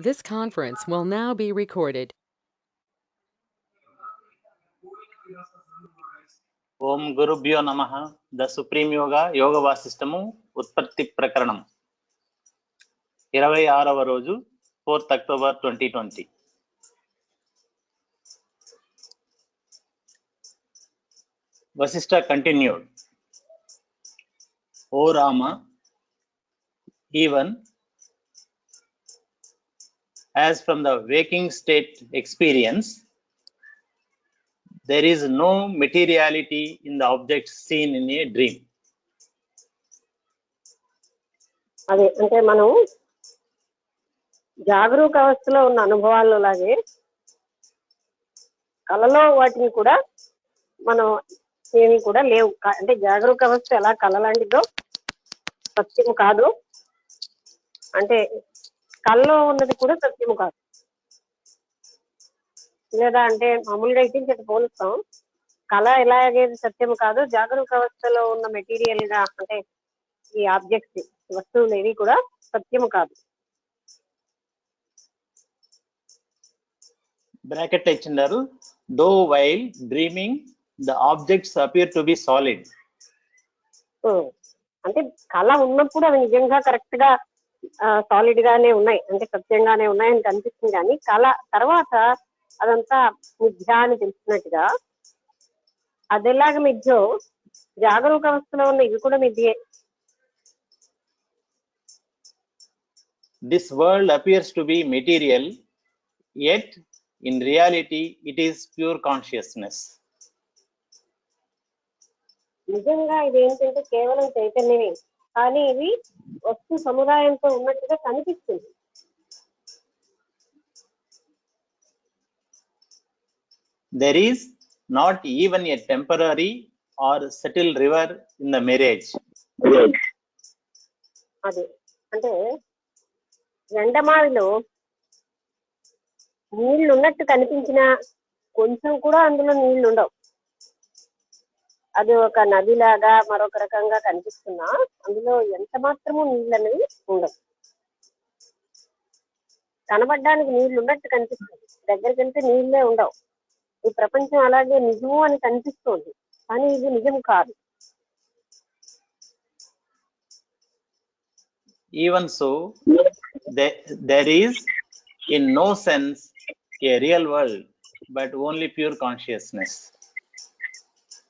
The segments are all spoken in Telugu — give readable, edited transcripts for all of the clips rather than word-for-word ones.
This conference will now be recorded. ఓం గురుభ్యో నమః. ద సుప్రీం యోగ వాసిష్టము ఉత్పత్తి ప్రకరణం 26వ రోజు 4th October 2020. Vasishtha continued. O Rama, even as from the waking state experience, there is no materiality in the objects seen in a dream. అదే అంటే మనం జాగరూక అవస్థలో ఉన్న అనుభవాల్లో లాగే కళలో వాటిని కూడా మనం ఏమి కూడా లేవు. అంటే జాగరూక అవస్థ ఎలా కళ లాంటిదో సత్యం కాదు, అంటే కళలో ఉన్నది కూడా సత్యము కాదు. లేదా అంటే మామూలుగా అయితే ఇంకటి పోలుస్తాం, కళ ఎలాగే సత్యము కాదు, జాగరూక అవస్థలో ఉన్న మెటీరియల్ గా అంటే ఈ ఆబ్జెక్ట్స్ వస్తువులు ఏవి కూడా సత్యము కాదు. బ్రాకెట్ ఇచ్చినారు. Though while dreaming the objects appear to be solid. అంటే కళ ఉన్నప్పుడు అవి నిజంగా కరెక్ట్ గా సాలిడ్ గానే ఉన్నాయి, అంటే సత్యంగానే ఉన్నాయని కనిపిస్తుంది. కానీ కళ తర్వాత అదంతా మిథ్యా అని తెలిసినట్టుగా, అదెలాగ మిథ్యో జాగరూక అవస్థలో ఉన్న ఇవి కూడా మిథ్యే. This world appears to be material, yet in reality it is pure consciousness. నిజంగా ఇది ఏంటంటే కేవలం చైతన్యమే, కానీ ఇవి వస్తు సముదాయంతో ఉన్నట్టుగా కనిపిస్తుంది. There is not even a temporary or subtle river in the mirage. అది అంటే ఎండమావిలో నీళ్లు ఉన్నట్టు కనిపించినా కొంచెం కూడా అందులో నీళ్లు ఉండవు. అది ఒక నదిలాగా మరొక రకంగా కనిపిస్తున్నా అందులో ఎంత మాత్రము నీళ్ళు అనేవి ఉండవు. కనబడ్డానికి నీళ్లు ఉన్నట్టు కనిపిస్తుంది, దగ్గరికి వెళ్తే నీళ్ళే ఉండవు. ఈ ప్రపంచం అలాగే నిజము అని కనిపిస్తుంది, కానీ ఇది నిజం కాదు. Even so, there is in no sense a real world, but only pure consciousness.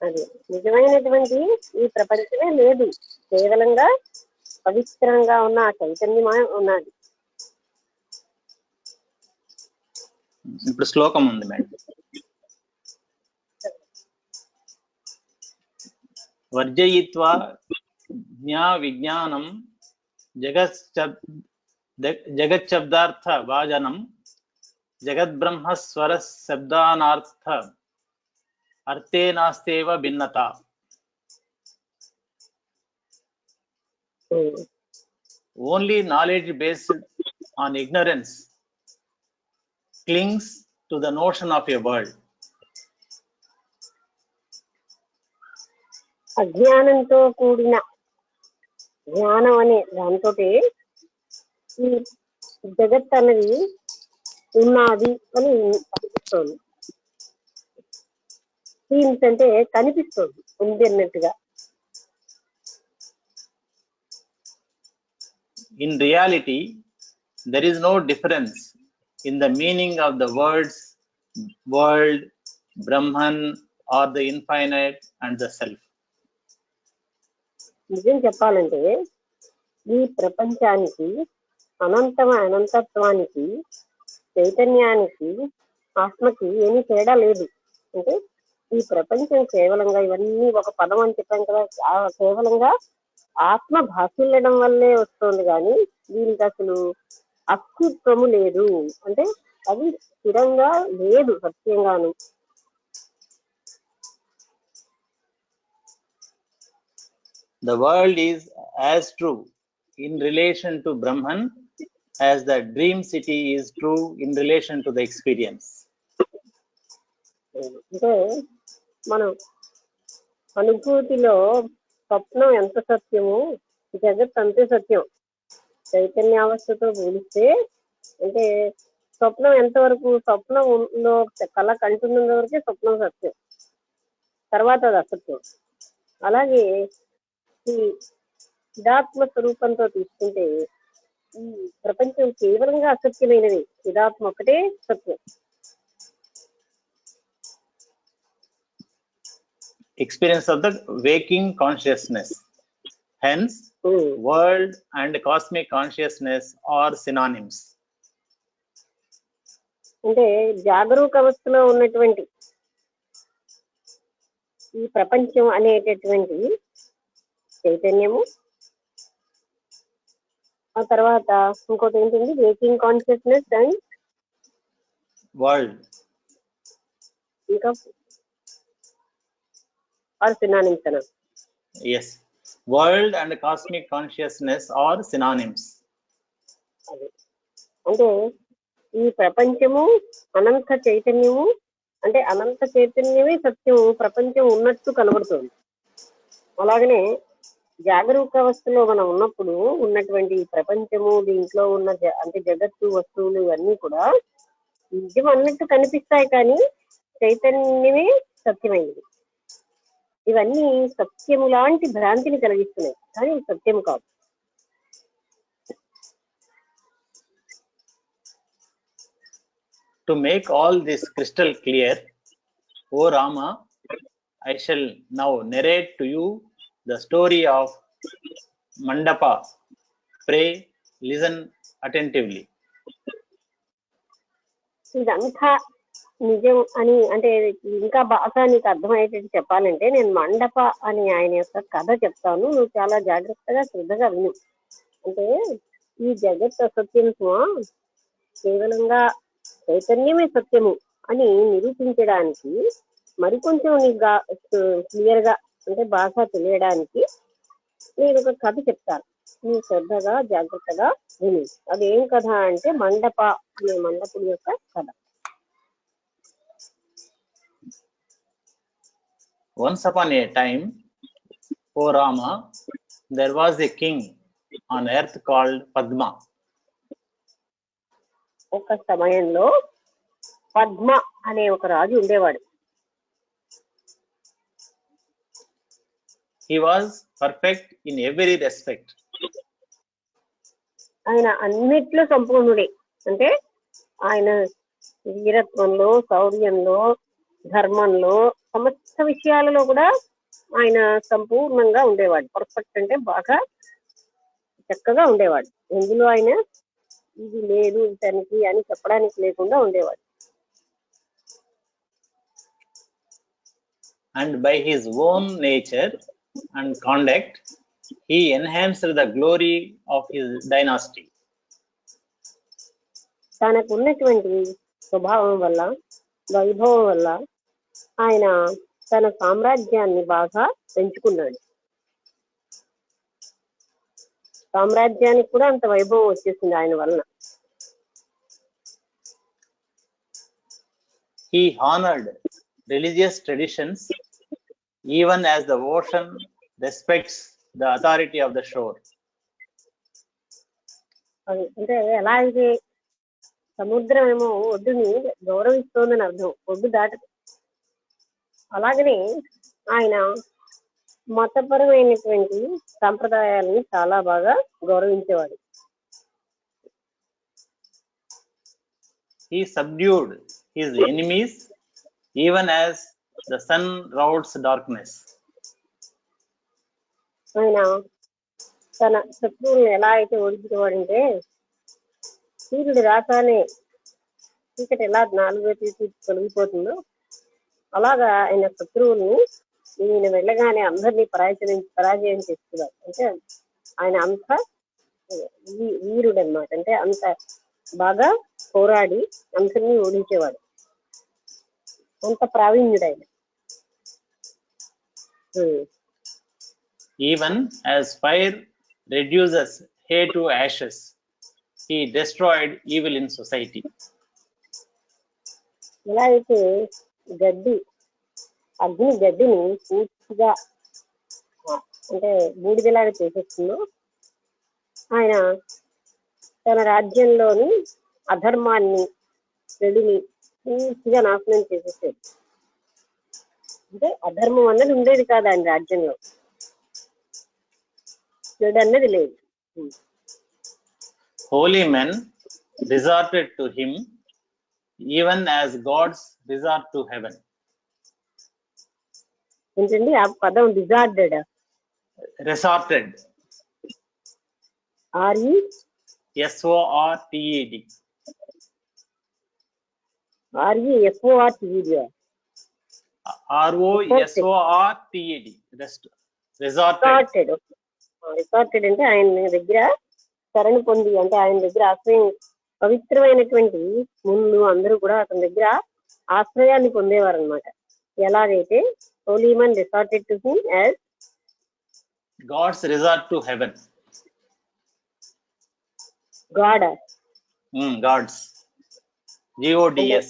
అది నిజమైనటువంటి ఈ ప్రపంచమే లేదు, కేవలంగా పవిత్రంగా ఉన్న ఆ చైతన్యమే ఉన్నది. ఇప్పుడు శ్లోకం ఉంది మేడం. వర్జయిత్వా జ్ఞా విజ్ఞానం జగచ్చబ్దార్థ భాజనం జగద్బ్రహ్మస్వర శబ్దానార్థ అర్థే నాస్తేవ భిన్నత. Only knowledge based on ignorance clings to the notion of a world. అజ్ఞానంతో కూడిన జ్ఞానం అనే దాంతో ఈ జగత్ అనేది ఉన్నది అని కనిపిస్తోంది. సీన్స్ అంటే కనిపిస్తోంది, ఉంది అన్నట్టుగా. In reality, there is no difference in the meaning of the words world, Brahman, or the infinite and the self. నిజం చెప్పాలంటే ఈ ప్రపంచానికి, అనంతత్వానికి, చైతన్యానికి, ఆత్మకి ఏమీ తేడా లేదు. అంటే ఈ ప్రపంచం కేవలంగా, ఇవన్నీ ఒక పదం అని చెప్పాం కదా, కేవలంగా ఆత్మ భాషిల్లడం వల్లే వస్తుంది, కానీ దీనికి అసలు అస్తిత్వము లేదు. అంటే అది స్థిరంగా లేదు సత్యంగాను. The world is as true in relation to Brahman as the dream city is true in relation to the experience. అంటే మనం అనుభూతిలో స్వప్నం ఎంత సత్యము, జగత్ అంతే సత్యం. చైతన్యావస్థతో పోలిస్తే అంటే స్వప్నం ఎంతవరకు, స్వప్నంలో కళ కంటున్నంత వరకే స్వప్నం సత్యం, తర్వాత అది అసత్యం. అలాగే ఈ చిదాత్మ స్వరూపంతో తీసుకుంటే ఈ ప్రపంచం కేవలంగా అసత్యమైనది, చిదాత్మ ఒకటే సత్యం. Experience of the waking consciousness. Hence, world and cosmic consciousness are synonyms. అంటే జాగరూక అవస్థలో ఉన్నటువంటి ఈ ప్రపంచం అనేటటువంటి చైతన్యము, ఆ తర్వాత ఇంకోటి ఏంటండి, వేకింగ్ కాన్షియస్నెస్ అండ్ World. ఇంకా ఆర్ సినానిమ్స్ అన్న. Yes. World and cosmic consciousness are synonyms. అంటే ఈ ప్రపంచము అనంత చైతన్యము, అంటే అనంత చైతన్యమే సత్యము, ప్రపంచం ఉన్నట్టు కనబడుతుంది. అలాగనే జాగరూక అవస్థలో మనం ఉన్నప్పుడు ఉన్నటువంటి ప్రపంచము, దీంట్లో ఉన్న అంటే జగత్తు, వస్తువులు ఇవన్నీ కూడా నిజం అన్నట్టు కనిపిస్తాయి, కానీ చైతన్యమే సత్యమైనది. ఇవన్నీ సత్యము లాంటి భ్రాంతిని కలిగిస్తున్నాయి, కానీ సత్యము కాదు. To make all this crystal clear, O Rama, I shall now narrate to you the story of Mandapa. Pray, listen attentively. ఇదంతా నిజం అని అంటే ఇంకా బాగా నీకు అర్థమయ్యేటట్టు చెప్పాలంటే నేను మండప అని ఆయన యొక్క కథ చెప్తాను, నువ్వు చాలా జాగ్రత్తగా శ్రద్ధగా విను. అంటే ఈ జగత్ అసత్యం కేవలంగా చైతన్యమే సత్యము అని నిరూపించడానికి మరికొంచెం నీకు క్లియర్ గా అంటే బాగా తెలియడానికి నేను ఒక కథ చెప్తాను, నీ శ్రద్ధగా జాగ్రత్తగా విను. అదేం కథ అంటే మండప అనే మండపుడి యొక్క కథ. Once upon a time, O Rama, there was a king on earth called Padma. ఒక సమయంలో పద్మ అనే ఒక రాజు ఉండేవాడు. He was perfect in every respect. ఆయన అన్నిట్లో సంపూర్ణుడే, అంటే ఆయన వీరత్వంలో, శౌర్యంలో, ధర్మంలో, సమస్త విషయాలలో కూడా ఆయన సంపూర్ణంగా ఉండేవాడు. పర్ఫెక్ట్ అంటే బాగా చక్కగా ఉండేవాడు. ఎందులో ఆయన ఇది లేదు ఇతనికి అని చెప్పడానికి లేకుండా ఉండేవాడు. And by his own nature and conduct, he enhanced the glory of his dynasty. తనకు ఉన్నటువంటి స్వభావం వల్ల, వైభవం వల్ల ఆయన తన సామ్రాజ్యాన్ని బాగా పెంచుకున్నాడు. సామ్రాజ్యానికి కూడా అంత వైభవం వచ్చేసింది ఆయన వలన. He honored religious traditions even as the ocean respects the authority of the shore. అంటే ఎలా అయితే సముద్రం ఏమో ఒడ్డుని గౌరవిస్తోందని అర్థం, ఒడ్డు దాటదు. అలాగనే ఆయన మతపరమైనటువంటి సంప్రదాయాలని చాలా బాగా గౌరవించేవాడు. He subdued his enemies even as the sun routs darkness. ఆయన తన శత్రువులను ఎలా అయితే ఓడించేవాడంటే, సూర్యుడు రాగానే చీకటి ఎలా 4 వైపులకి తొలగిపోతుందో అలాగా ఆయన శత్రువుల్ని ఈయన వెళ్ళగానే అందరినీ పరాజయం చేస్తున్నారు. అంటే ఆయన అంత వీరుడు అన్నమాట, అంటే అంత బాగా పోరాడి అందరినీ ఓడించేవాడు, అంత ప్రావీణ్యుడు ఆయన. Even as fire reduces hay to ashes, he destroyed evil in society. ఎలా అయితే గడ్డిని పూర్తిగా అంటే బూడిదలాగా చేసేస్తుందో, ఆయన తన రాజ్యంలోని అధర్మాన్ని, చెడుని పూర్తిగా నాశనం చేసేసేది. అంటే అధర్మం అన్నది ఉండేది కాదు ఆయన రాజ్యంలో, చెడు అన్నది లేదు. Holy men resorted to him even as gods resort to heaven. ఏంటండి ఆ పదం disordered, Resorted. SORTED. REFORTED. ROSORTED. Resorted. Resorted అంటే ఆయన దగ్గర శరణు పొంది, అంటే ఆయన దగ్గర ఆశ్రయం, పవిత్రమైనటువంటి ముళ్ళు అందరూ కూడా అతని దగ్గర ఆశ్రయాన్ని పొందేవారు అనమాట. ఎలాగైతే holy man resorted to him as Gods resort to heaven. గాడ్. Gods. GODS.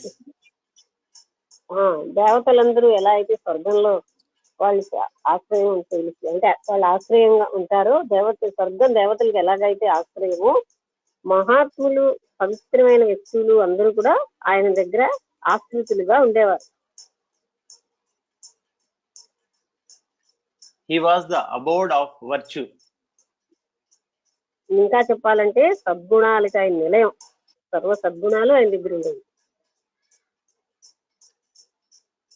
దేవతలందరూ ఎలా అయితే స్వర్గంలో వాళ్ళకి ఆశ్రయం తెలుసు, అంటే వాళ్ళు ఆశ్రయంగా ఉంటారో, స్వర్గం దేవతలకు ఎలాగైతే ఆశ్రయమో, మహాత్ములు పవిత్రమైన వ్యక్తులు అందరూ కూడా ఆయన దగ్గర ఆశ్రితులుగా ఉండేవారు. He was the abode of virtue. ఇంకా చెప్పాలంటే సద్గుణాలకి ఆయన నిలయం, సర్వ సద్గుణాలు ఆయన దగ్గర ఉండేవి.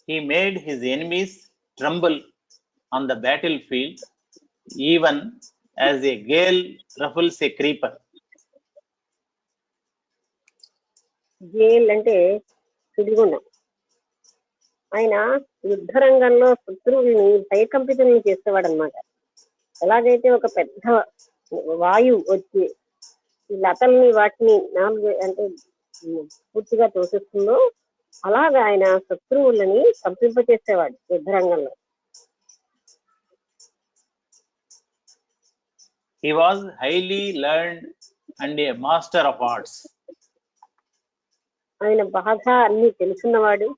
He made his enemies tremble on the battlefield, even as a gale ruffles a creeper. Gayle అంటే సుడిగుండం. ఆయన యుద్ధ రంగంలో శత్రువుల్ని భయకంపితుల్ని చేసేవాడు అనమాట. ఎలాగైతే ఒక పెద్ద వాయువు వచ్చి ఈ లతల్ని వాటిని పూర్తిగా తోసేస్తుందో, అలాగా ఆయన శత్రువులని కంపింపచేసేవాడు యుద్ధ రంగంలో. He was highly learned and a master of arts. ఆయన బాగా అన్ని తెలుసున్నవాడు.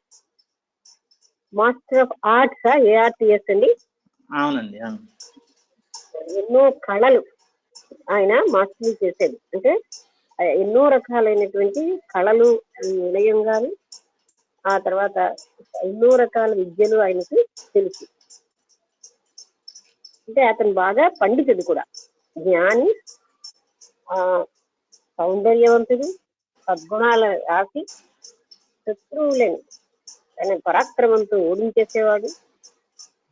మాస్టర్ ఆఫ్ ఆర్ట్స్, ARTS అండి. అవునండి. ఎన్నో కళలు ఆయన మాస్టరీ చేసేది, అంటే ఎన్నో రకాలైనటువంటి కళలు నిలయంగాను, ఆ తర్వాత ఎన్నో రకాల విద్యలు ఆయనకి తెలుసు. అంటే అతను బాగా పండితుడు కూడా, జ్ఞాని, సౌందర్యవంతుడు, సద్గుణాల రాసి శత్రువులని ఆయన పరాక్రమంతో ఓడించేసేవాడు,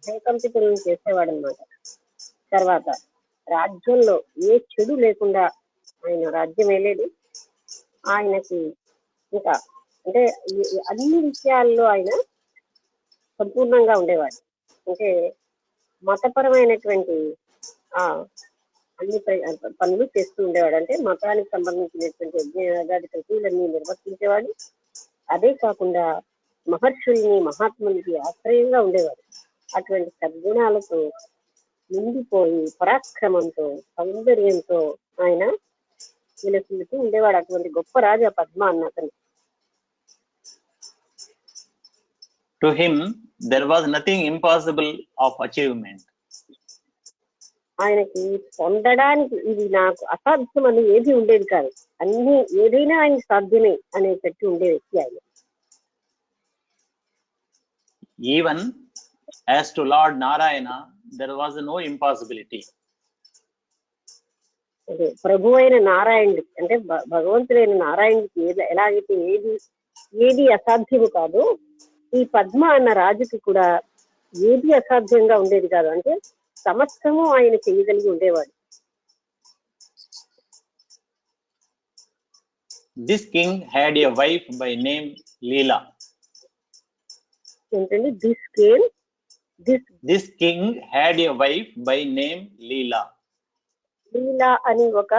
భయకంపితులను చేసేవాడు అన్నమాట. తర్వాత రాజ్యంలో ఏ చెడు లేకుండా ఆయన రాజ్యం వెళ్ళేది. ఆయనకి ఇంకా అంటే అన్ని విషయాల్లో ఆయన సంపూర్ణంగా ఉండేవాడు. అంటే మతపరమైనటువంటి అన్ని పనులు చేస్తూ ఉండేవాడు. అంటే మతానికి సంబంధించినటువంటి యజ్ఞయాగాది ప్రక్రియలన్నీ నిర్వర్తించేవాడు. అదే కాకుండా మహర్షుల్ని, మహాత్ములకి ఆశ్రయంగా ఉండేవాడు. అటువంటి సద్గుణాలతో నిండిపోయి పరాక్రమంతో, సౌందర్యంతో ఆయన విలసిల్లుతూ ఉండేవాడు. అటువంటి గొప్ప రాజా పద్మ అన్న అతను. To him there was nothing impossible of achievement. ఆయనకి పొందడానికి ఇది నాకు అసాధ్యం అని ఏది ఉండేది కాదు, అన్ని ఏదైనా ఆయన సాధ్యమే అనేటట్టు ఉండే వ్యక్తి ఆయన. Even as to Lord Narayana there was no impossibility. అదే ప్రభు అయిన నారాయణుడి, అంటే భగవంతుడైన నారాయణుడికి ఎలాగైతే ఏది అసాధ్యము కాదు, ఈ పద్మ అన్న రాజుకి కూడా ఏది అసాధ్యంగా ఉండేది కాదు. అంటే సమస్తము ఆయన చేయగలిగి ఉండేవాడు. This king had a wife by name Leela. ఏంటండి This king had a wife by name Leela. లీలా అని ఒక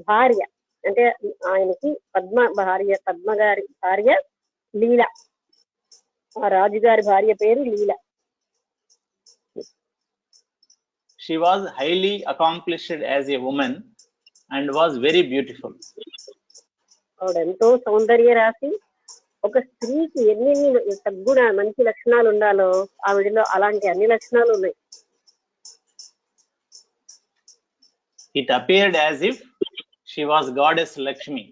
భార్య, అంటే ఆయనకి పద్మగారి భార్య లీల, ఆ రాజుగారి భార్య పేరు లీల. She was highly accomplished as a woman and was very beautiful. ఆవిడెంతో సౌందర్య రాశి. ఒక స్త్రీకి ఎన్ని సద్గుణ మంచి లక్షణాలు ఉండాలో ఆవిడలో అలాంటి అన్ని లక్షణాలు ఉన్నాయి. It appeared as if she was goddess Lakshmi.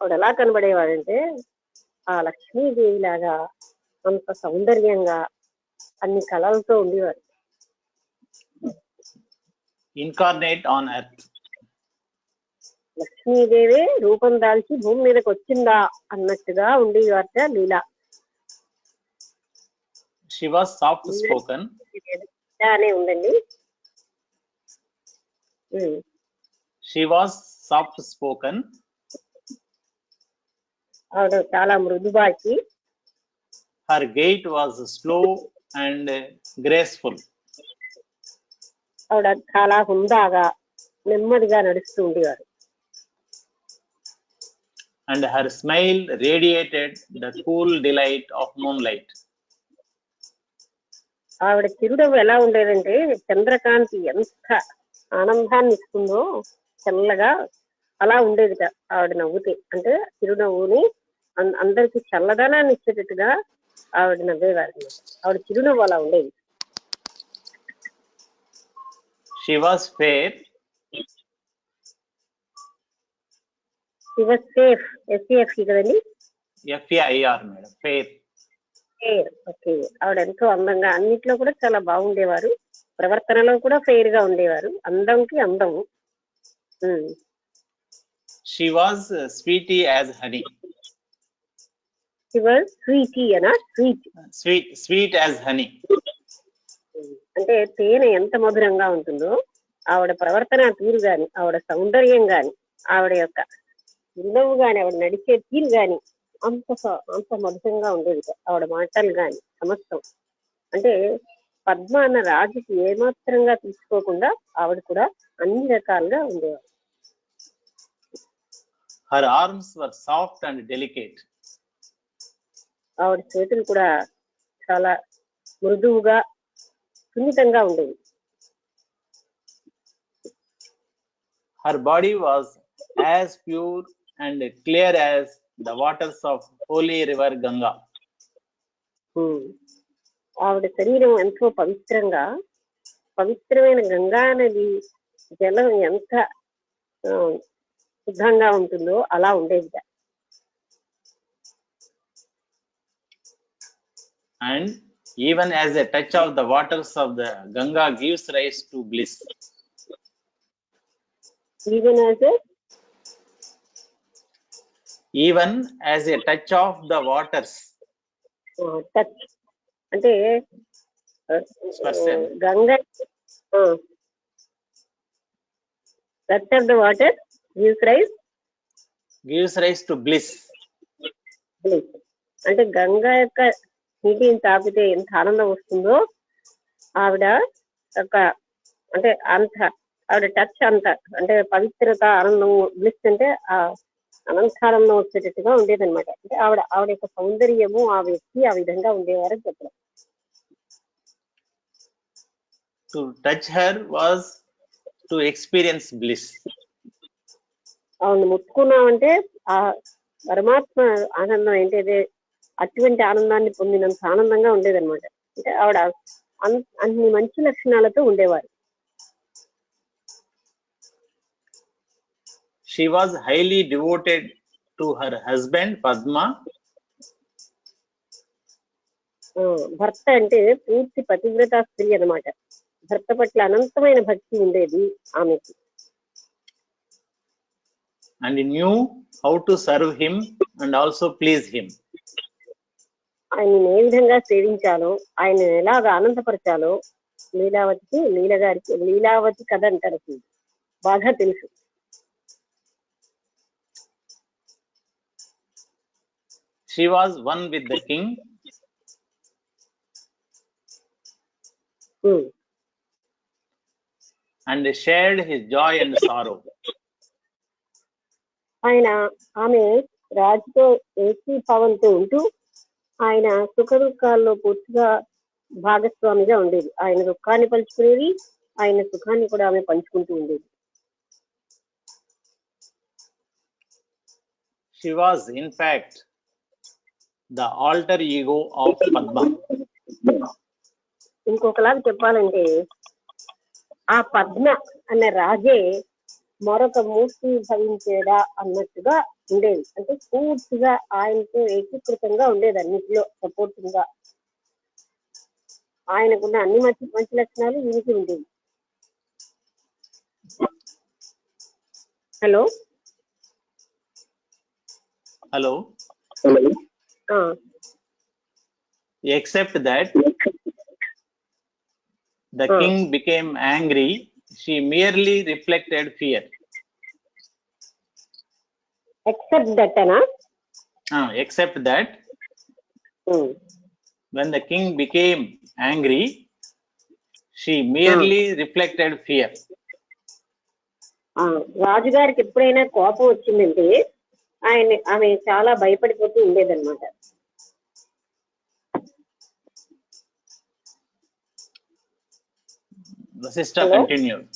ఆవిడ ఎలా కనబడేవాడంటే ఆ లక్ష్మీదేవి లాగా అంత సౌందర్యంగా అన్ని కళలతో ఉండేవాడు. incarnate on earth. లక్ష్మీదేవి రూపం దాల్చి భూమి మీదకి వచ్చిందా అన్నట్టుగా ఉండేవారట లీల. She was soft spoken. అనే ఉందండి. She was soft spoken. ఆవిడ చాలా మృదుబాచి. Her gait was slow and graceful. ఆవిడ చాలా హుందాగా నెమ్మదిగా నడుస్తూ ఉండేవారు. And her smile radiated the cool delight of moonlight. ఆవిడ చిరునవ్వు ఎలా ఉండేదంటే చంద్రకాంతి ఎంత ఆనందాన్ని ఇస్తుందో చల్లగా అలా ఉండేది ఆవిడ నవ్వుతే. అంటే చిరునవ్వుని అందరికి చల్లదనాన్ని ఇచ్చేటట్టుగా ఆవిడ నవ్వేవారు. ఆవిడ చిరునవ్వు అలా ఉండేది. She was fair. She was safe. SAF కదండి. FAIR madam. fair. ఓకే. ఆవిడ ఎంతో అందంగా అన్నిట్లో కూడా చాలా బాగుండేవారు. ప్రవర్తనలో కూడా ఫెయిర్ గా ఉండేవారు. అందంకి అందము. She was sweety as honey. She was sweety అనా? Sweet as honey. అంటే తేనె ఎంత మధురంగా ఉంటుందో ఆవిడ ప్రవర్తన తీరు గాని, ఆవిడ సౌందర్యం గాని, ఆవిడ యొక్క చిరునవ్వు గాని, ఆవిడ నడిచే తీరు గాని అంత మధురంగా ఉండేది. ఆవిడ మాటలు గాని సమస్తం. అంటే పద్మ అన్న రాజుకి ఏమాత్రంగా తీసుకోకుండా ఆవిడ కూడా అన్ని రకాలుగా ఉండేవారు. Her arms were soft and delicate. ఆవిడ చేతులు కూడా చాలా మృదువుగా సున్నితంగా ఉండేవి. Her body was as pure and clear as the waters of holy river Ganga. ఆవిడ శరీరం ఎంతో పవిత్రమైన గంగా నది జలం ఎంత శుద్ధంగా ఉంటుందో అలా ఉండేది. And even as a touch of the waters of the Ganga gives rise to bliss. Even as a touch of the waters. Touch అంటే Ganga touch of the water gives rise to bliss. అంటే గంగా యొక్క నీటిని తాపితే ఎంత ఆనందం వస్తుందో ఆవిడ ఒక అంటే అంత ఆవిడ టచ్ అంత అంటే పవిత్రత, ఆనందం, బ్లిస్ అంటే ఆ అనంతానందం వచ్చేటట్టుగా ఉండేదన్నమాట. అంటే ఆవిడ యొక్క సౌందర్యము, ఆ వ్యక్తి ఆ విధంగా ఉండేవారని చెప్పడం. To touch her was to experience bliss. ఆవిడ ముట్టుకున్నామంటే ఆ పరమాత్మ ఆనందం ఏంటంటే అటువంటి ఆనందాన్ని పొందినంత ఆనందంగా ఉండేదన్నమాట. అంటే ఆవిడ అన్ని మంచి లక్షణాలతో ఉండేవారు. She was highly devoted to her husband Padma. భర్త అంటే పూర్తి పతివ్రత స్త్రీ అన్నమాట. భర్త పట్ల అనంతమైన భక్తి ఉండేది ఆమెకి. And knew how to serve him and also please him. ఆయన ఏ విధంగా సేవించాలో, ఆయన ఎలాగా ఆనందపరచాలో లీలావతి కథ అంటారు, బాగా తెలుసు. She was one with the king. And shared his joy and sorrow. ఆమె రాజుతో ఏకీభావంతో ఉంటూ ఆయన సుఖ దుఃఖాల్లో పూర్తిగా భాగస్వామిగా ఉండేది. ఆయన దుఃఖాన్ని పంచుకునేది, ఆయన సుఖాన్ని కూడా ఆమె పంచుకుంటూ ఉండేది. She was in fact the alter ego of Padma. ఇంకొకలాగా చెప్పాలంటే ఆ పద్మ అనే రాజే మరొక మూర్తి భవించేదా అన్నట్టుగా ఉండేది. అంటే పూర్తిగా ఆయనతో ఏకీకృతంగా ఉండేది, అన్నింటిలో సపోర్టింగ్ గా. ఆయనకున్న అన్ని మంచి మంచి లక్షణాలు ఈయనకి ఉండేవి. Hello Hello. ఆ, Except that the ఆ. king became angry, she merely reflected fear. Except that అనా? Except that when the king became angry, she merely reflected fear. రాజుగారికి ఎప్పుడైనా కోపం వచ్చిందంటే ఆమె చాలా భయపడిపోతూ ఉండేదన్నమాట. Vasishtha Hello? continued.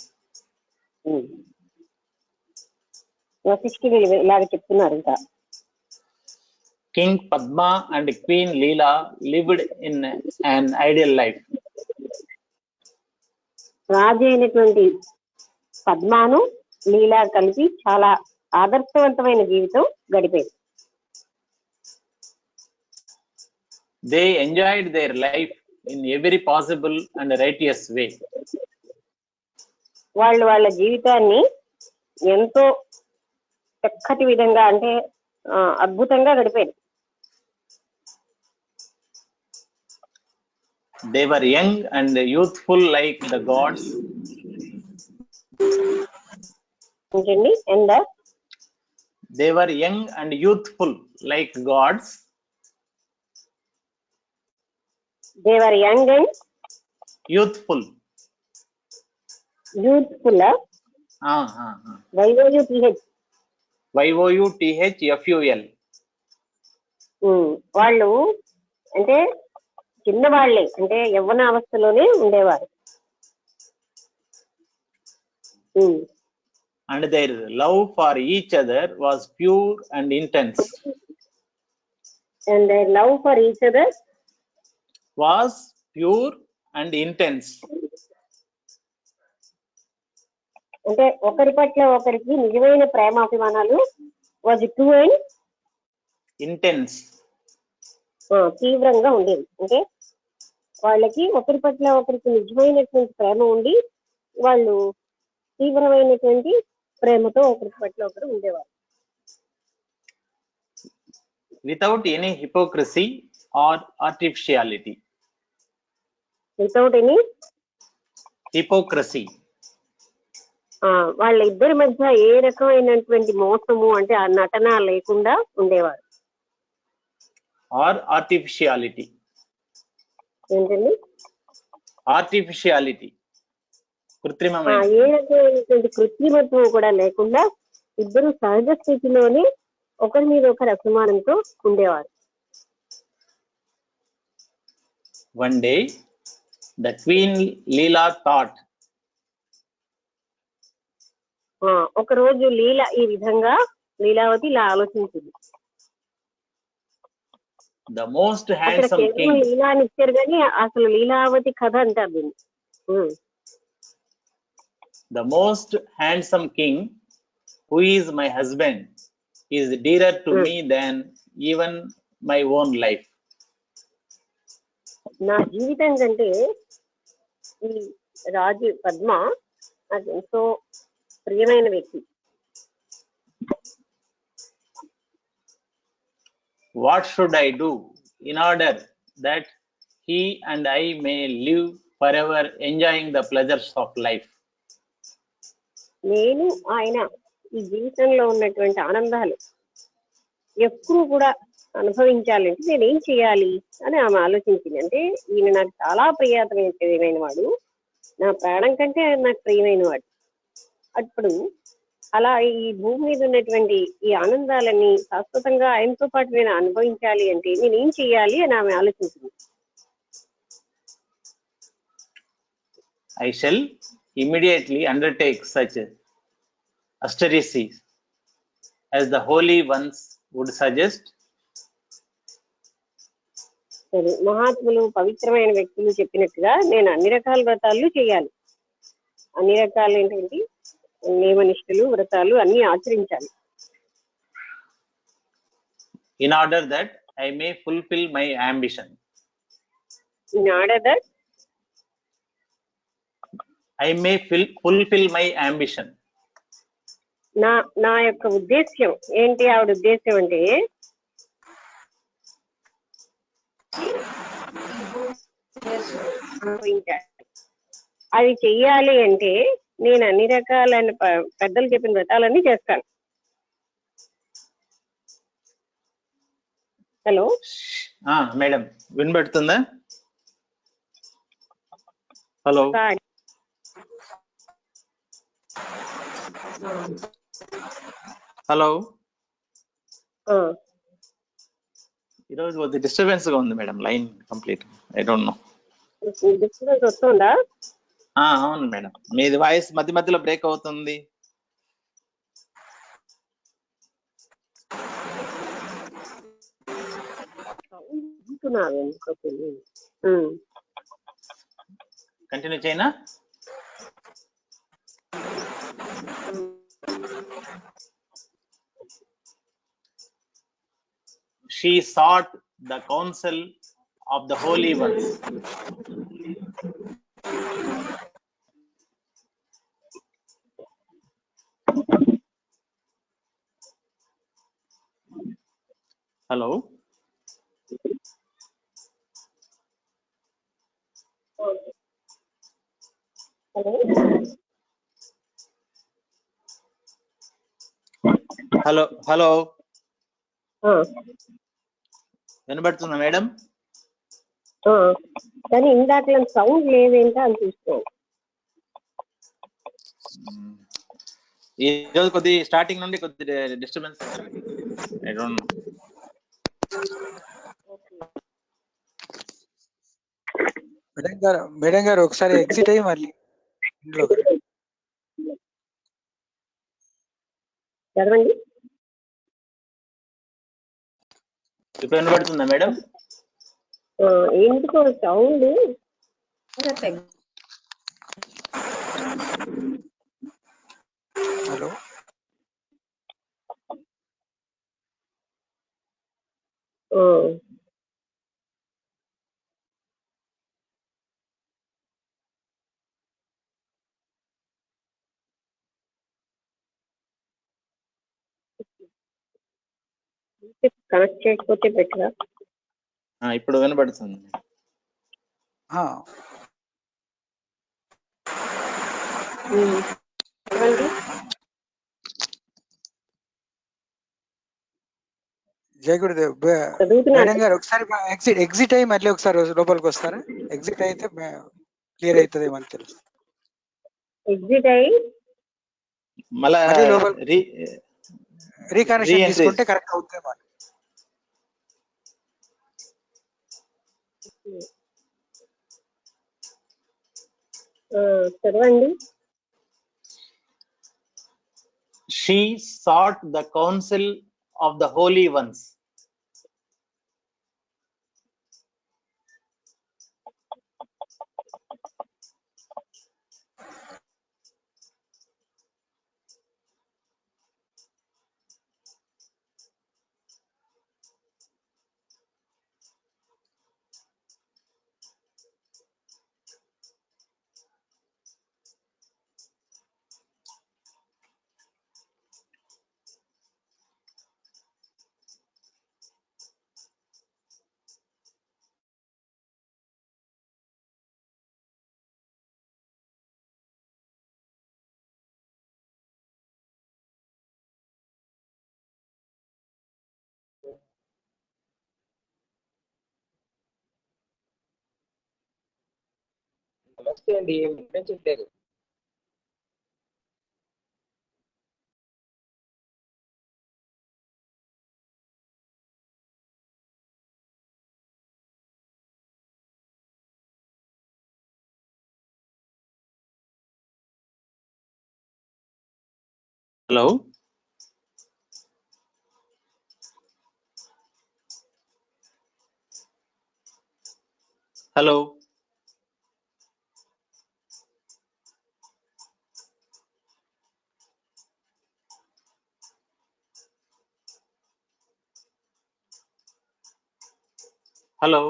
వశిష్ఠుడు ఇలాగ చెప్తున్నారు ఇంకా. King Padma and Queen Leela lived in an ideal life. రాజు అయినటువంటి పద్మాను లీలా కలిపి చాలా ఆదర్శవంతమైన జీవితం గడిపేది. They enjoyed their life in every possible and righteous way. వాళ్ళు వాళ్ళ జీవితాన్ని ఎంతో చక్కటి విధంగా, అంటే అద్భుతంగా గడిపేది. They were young and youthful like the gods. ఏంటండి? And They were young and youthful like gods. They were young and Youthful. Youthful. YOUTH. YOUTHFUL. వాళ్ళు అంటే చిన్నవాళ్లే, అంటే యవ్వన అవస్థలోనే ఉండేవారు. And their love for each other was pure and intense. And their love for each other Was pure and intense. అంటే ఒకరి పట్ల ఒకరికి నిజమైన ప్రేమాభిమానాలు వాజ్ ట్రూ అండ్ Intense. తీవ్రంగా ఉండేది. అంటే వాళ్ళకి ఒకరి పట్ల ఒకరికి నిజమైనటువంటి ప్రేమ ఉండి వాళ్ళు తీవ్రమైనటువంటి ప్రేమతో ఒకరి పట్ల ఒకరు ఉండేవారు. Without any hypocrisy or artificiality. Without any Hypocrisy. వాళ్ళ ఇద్దరి మధ్య ఏ రకమైనటువంటి మోసము, అంటే ఆ నటన లేకుండా ఉండేవారు. Or artificiality. ఏంటండి? Artificiality. ఏ కృత్రిమమైన. రకమైనటువంటి కృత్రిమత్వం కూడా లేకుండా ఇద్దరు సహజ స్థితిలోనే ఒకరి మీద ఒకరి అభిమానంతో ఉండేవారు. One day, the Queen Leela thought, ఒక రోజు ఈ విధంగా లీలావతి ఇలా ఆలోచించింది. the most అక్కడ handsome కేవలం king. లీలా అని ఇచ్చారు కానీ అసలు లీలావతి కథ అంటారు దీన్ని. The most handsome king, who is my husband, is dearer to me than even my own life. నా జీవితం కంటే ఈ రాజు పద్మ నాకు ఎంతో ప్రియమైన వ్యక్తి. What should I do in order that he and I may live forever enjoying the pleasures of life? నేను ఆయన ఈ జీవితంలో ఉన్నటువంటి ఆనందాలు ఎప్పుడు కూడా అనుభవించాలంటే నేనేం చేయాలి అని ఆమె ఆలోచించింది. అంటే ఈయన నాకు చాలా ప్రియమైన వాడు, నా ప్రాణం కంటే నాకు ప్రియమైన వాడు. అప్పుడు అలా ఈ భూమి మీద ఉన్నటువంటి ఈ ఆనందాలన్నీ శాశ్వతంగా ఆయనతో పాటు నేను అనుభవించాలి అంటే నేనేం చెయ్యాలి అని ఆమె ఆలోచించింది. I shall immediately undertake such austerities as the holy ones would suggest. సరే, మహాత్ములు పవిత్రమైన వ్యక్తులు చెప్పినట్టుగా నేను అన్ని రకాల వ్రతాలు చేయాలి, అన్ని రకాలైనటువంటి నియమనిష్టలు వ్రతాలు అన్ని ఆచరించాలి. in order that I may fulfill my ambition. In order that I may fulfill my ambition. నా యొక్క ఉద్దేశ్యం ఏంటి? ఆవిడ ఉద్దేశ్యం అంటే అది చెయ్యాలి అంటే నేను అన్ని రకాలైన పెద్దలు చెప్పిన వ్రతాలన్నీ చేస్తాను. హలో మేడం వినబడుతుందా? హలో హలో ఈరోజు కొద్ది డిస్టర్బెన్స్ గా ఉంది madam, line complete. I don't know. Disturbance వస్తుందా? అవును మేడం, మీది వాయిస్ మధ్య మధ్యలో బ్రేక్ అవుతుంది. కంటిన్యూ చేయనా? She sought the counsel of the holy ones. Hello. Hello hello వినబడుతుందా మేడం? కానీ ఇందాక సౌండ్ లేదేంటో అని చూసుకోండి. ఈ రోజు కొద్ది స్టార్టింగ్ నుండి కొద్ది disturbance. I don't know. Madam గారు ఒకసారి ఎగ్జిట్ అయ్యి మళ్ళీ ఇంట్లో చదవండి. ఇప్పుడు వినబడుతుందా మేడం? ఎందుకో సౌండ్. హలో కనెక్ట్ చేయకపోతే బెటరా? ఇప్పుడు వినబడుతుంది. జై గురుదేవ్. మేడం గారు ఒకసారి ఎగ్జిట్ అయ్యి మళ్ళీ ఒకసారి లోపలికి వస్తారా? ఎగ్జిట్ అయితే క్లియర్ అవుతుంది ఏమని తెలుసు. ఎగ్జిట్ అయ్యి మళ్ళీ రీకనెక్షన్ తీసుకుంటే కరెక్ట్ అవుతుంది. చదవండి. She sought the counsel of the holy ones. నమస్తే అండి, ఏం వినిపించట్లేదు. Hello hello Hello.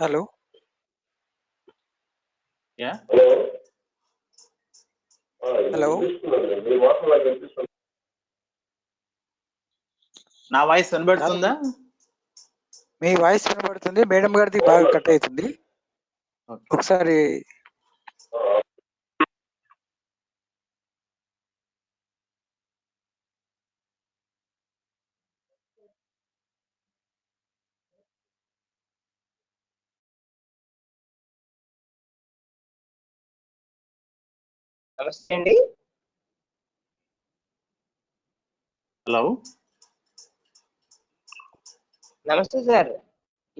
Hello Yeah. Hello నా వాయిస్ వినబడుతుందా? మీ వాయిస్ వినబడుతుంది, మేడం గారిది బాగా కట్ అవుతుంది. ఒకసారి నమస్తే అండి. హలో. నమస్తే సార్.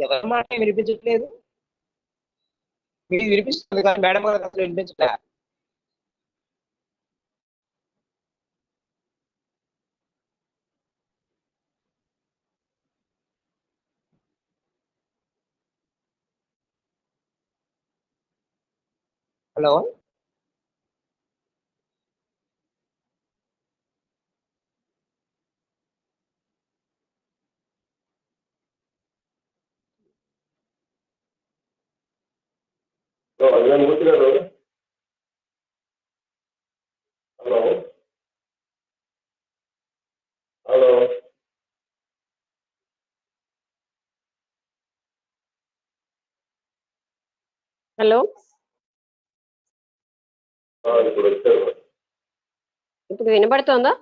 ఎవరి మాట వినిపించట్లేదు? మీకు వినిపిస్తుంది కానీ మేడం గారు అసలు వినిపించట్లే. హలో. హలో, ఇప్పుడు వినబడుతోందా?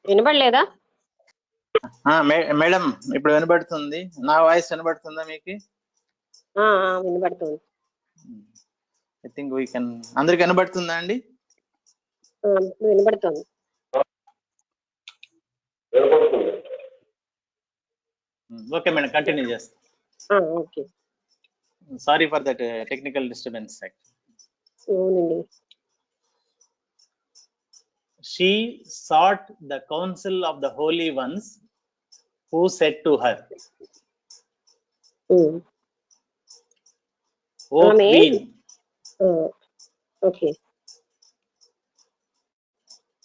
వినబడలేదా? మేడం ఇప్పుడు వినబడుతుంది. నా వాయిస్ వినబడుతుందా మీకు? వినబడుతుంది. I think we can. అందరికి వినబడుతుందా అండి? వినబడుతోంది. ఓకే మేడం, కంటిన్యూ చేస్తాం. Okay. Sorry for that technical disturbance. అవునండి. She sought the counsel of the holy ones, who said to her, O Queen. Okay.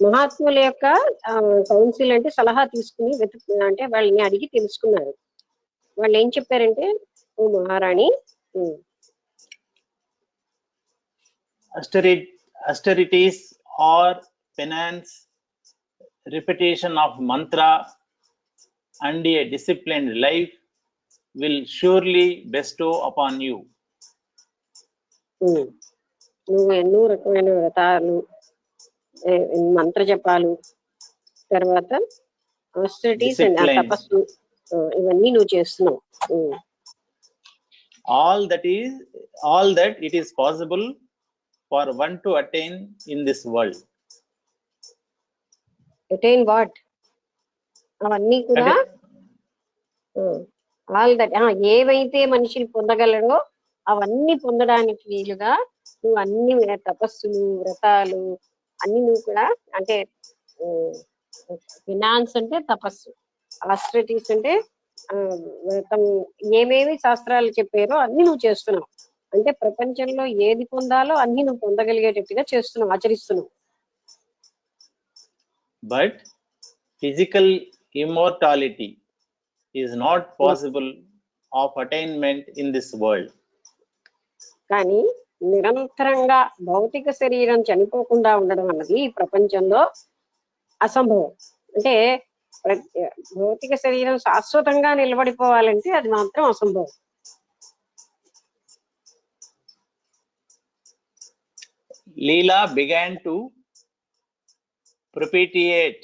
మహాత్ముల యొక్క కౌన్సిల్ అంటే సలహా తీసుకుని అంటే వాళ్ళని అడిగి తెలుసుకున్నారు. వాళ్ళు ఏం చెప్పారంటే, ఓ మహారాణి, austerities or penance, repetition of mantra and a disciplined life will surely bestow upon you. నువ్వు ఎన్నో రకమైన వ్రతాలు, మంత్ర జపాలు, తర్వాత ఆస్టరిటీస్ అండ్ తపస్సు, ఇవన్నీ నువ్వు చేస్తున్నావు. all that it is possible for one to attain in this world. Attain what? అవన్నీ కూడా ఆల్ దట్ ఏవైతే మనిషిని పొందగలడో అవన్నీ పొందడానికి వీలుగా నువ్వు అన్ని తపస్సులు, వ్రతాలు అన్ని నువ్వు కూడా, అంటే ఫినాన్స్ అంటే తపస్సు, ఆస్ట్రిటీస్ అంటే వ్రతం, ఏమేమి శాస్త్రాలు చెప్పారో అన్ని నువ్వు చేస్తున్నావు. అంటే ప్రపంచంలో ఏది పొందాలో అన్ని నువ్వు పొందగలిగేటట్టుగా చేస్తున్నావు, ఆచరిస్తున్నావు. But physical immortality is not possible of attainment in this world. కానీ నిరంతరంగా భౌతిక శరీరం చనిపోకుండా ఉండడం అన్నది ఈ ప్రపంచంలో అసంభవం. అంటే భౌతిక శరీరం శాశ్వతంగా నిలబడిపోవాలంటే అది మాత్రం అసంభవం. Leela began to propitiate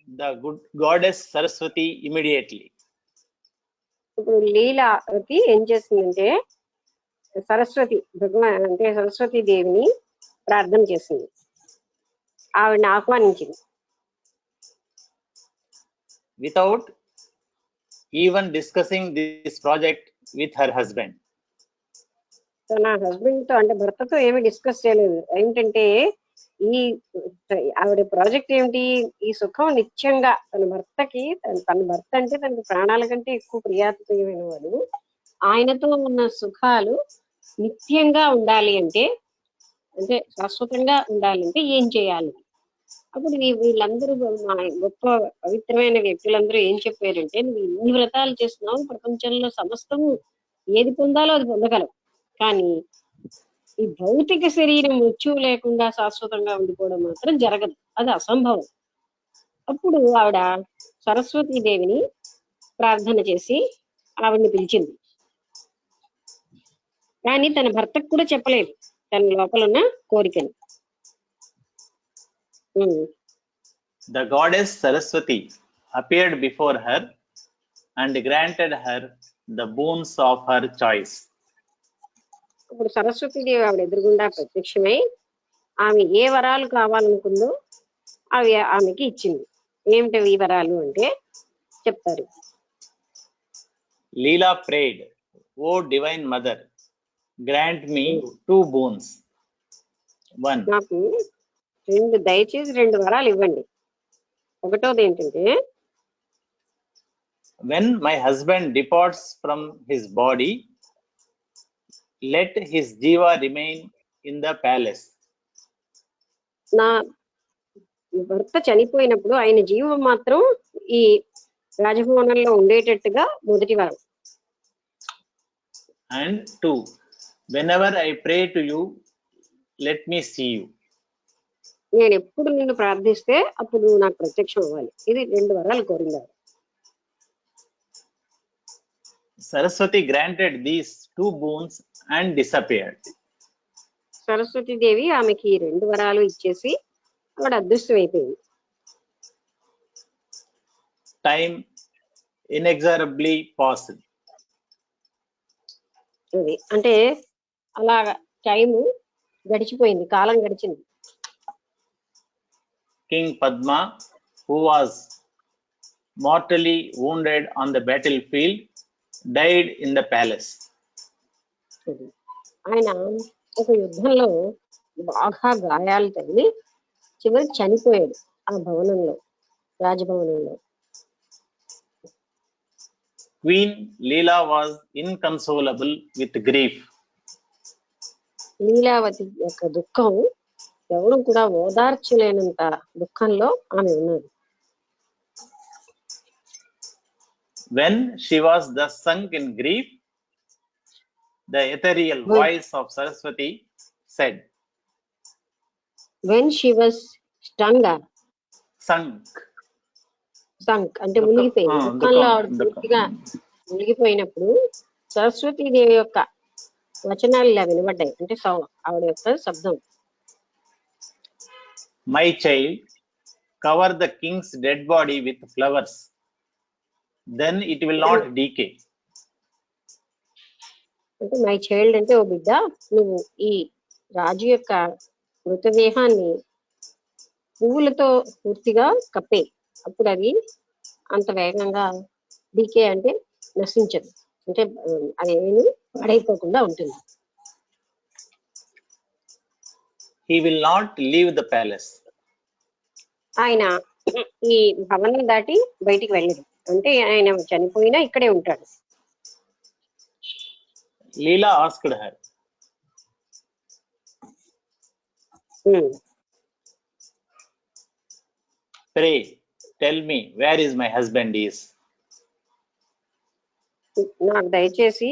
the good goddess Saraswati immediately. ఇప్పుడు లీలావతి ఏం చేసిందంటే సరస్వతి అంటే సరస్వతి దేవిని ప్రార్థన చేసింది, ఆవిడని ఆహ్వానించింది. Without even discussing this project with her husband. నా హస్బెండ్ తో అంటే భర్తతో ఏమి డిస్కస్ చేయలేదు. ఏంటంటే ఈ ఆవిడ ప్రాజెక్ట్ ఏమిటి, ఈ సుఖం నిత్యంగా తన భర్తకి, తన భర్త అంటే తనకి ప్రాణాల కంటే ఎక్కువ ప్రియాతమైన వాడు, ఆయనతో ఉన్న సుఖాలు నిత్యంగా ఉండాలి అంటే శాశ్వతంగా ఉండాలంటే ఏం చేయాలి. అప్పుడు వీళ్ళందరూ గొప్ప పవిత్రమైన వ్యక్తులందరూ ఏం చెప్పారంటే, నువ్వు ఇన్ని వ్రతాలు చేస్తున్నావు, ప్రపంచంలో సమస్తము ఏది పొందాలో అది పొందగలవు, కానీ ఈ భౌతిక శరీరం మృత్యువు లేకుండా శాశ్వతంగా ఉండిపోవడం మాత్రం జరగదు, అది అసంభవం. అప్పుడు ఆవిడ సరస్వతీ దేవిని ప్రార్థన చేసి ఆవిడ్ని పిలిచింది, కానీ తన భర్తకు కూడా చెప్పలేదు తన లోపల ఉన్న కోరికని. The goddess Saraswati appeared before her and granted her the boons of her choice. ఇప్పుడు సరస్వతీదేవి ఆవిడ ఎదురుగుండా ప్రత్యక్షమై ఆమె ఏ వరాలు కావాలనుకుందో అవి ఆమెకి ఇచ్చింది. ఏమిటవి ఈ వరాలు అంటే చెప్తారు. Leela prayed, "O divine mother, grant me 2 boons. 1. నాకు దయచేసి 2 వరాలు ఇవ్వండి. ఒకటోది ఏంటంటే, when my husband departs from his body, let his jiva remain in the palace. నా భర్త చనిపోయినప్పుడు ఆయన జీవం మాత్రం ఈ రాజభవనంలో ఉండేటట్టుగా మొదటివారు. And 2, whenever I pray to you, let me see you. నేను ఎప్పుడు నిన్ను ప్రార్థిస్తే అప్పుడు నాకు ప్రత్యక్షం అవ్వాలి. ఇది 2 వరాలు కోరిందారు. Saraswati granted these 2 boons and disappeared. Saraswati దేవి ఆమెకి 2 వరాలు ఇచ్చేసి ఆవిడ అదృష్టం అయిపోయింది. Time inexorably passed. అది అంటే అలాగా టైము గడిచిపోయింది, కాలం గడిచింది. King Padma, who was mortally wounded on the battlefield, died in the palace. ఆయన ఒక యుద్ధంలో బాగా గాయాలు తగిలి చివరికి చనిపోయాడు ఆ భవనంలో, రాజభవనంలో. Queen Leela was inconsolable with grief. Leelavathi యొక్క దుఃఖం ఎవరు కూడా ఓదార్చలేనంత దుఃఖంలో ఆమె ఉన్నది. When she was thus sunk in grief, the ethereal voice of Saraswati said, when she was sunk అంటే మునిగిపోయింది. దుఃఖంలో ఆవిడ పూర్తిగా మునిగిపోయినప్పుడు సరస్వతీ దేవి యొక్క వచనాలు ఇలా వినబడ్డాయి, అంటే ఆవిడ యొక్క శబ్దం. "My child, cover the king's dead body with flowers, then it will not decay." అంటే మై చైల్డ్ అంటే, ఓ బిడ్డ, నువ్వు ఈ రాజు యొక్క మృతదేహాన్ని పువ్వులతో పూర్తిగా కప్పే, అప్పుడు అది అంత వేగంగా డీకే అంటే నశించదు, అంటే అది ఏమీ పాడైపోకుండా ఉంటుంది. He will not leave the palace. ఆయన ఈ భవనం దాటి బయటికి వెళ్ళదు, అంటే ఆయన చనిపోయినా ఇక్కడే ఉంటాడు. Leela asked her, "Pray, tell me where is my husband is." నాకు దయచేసి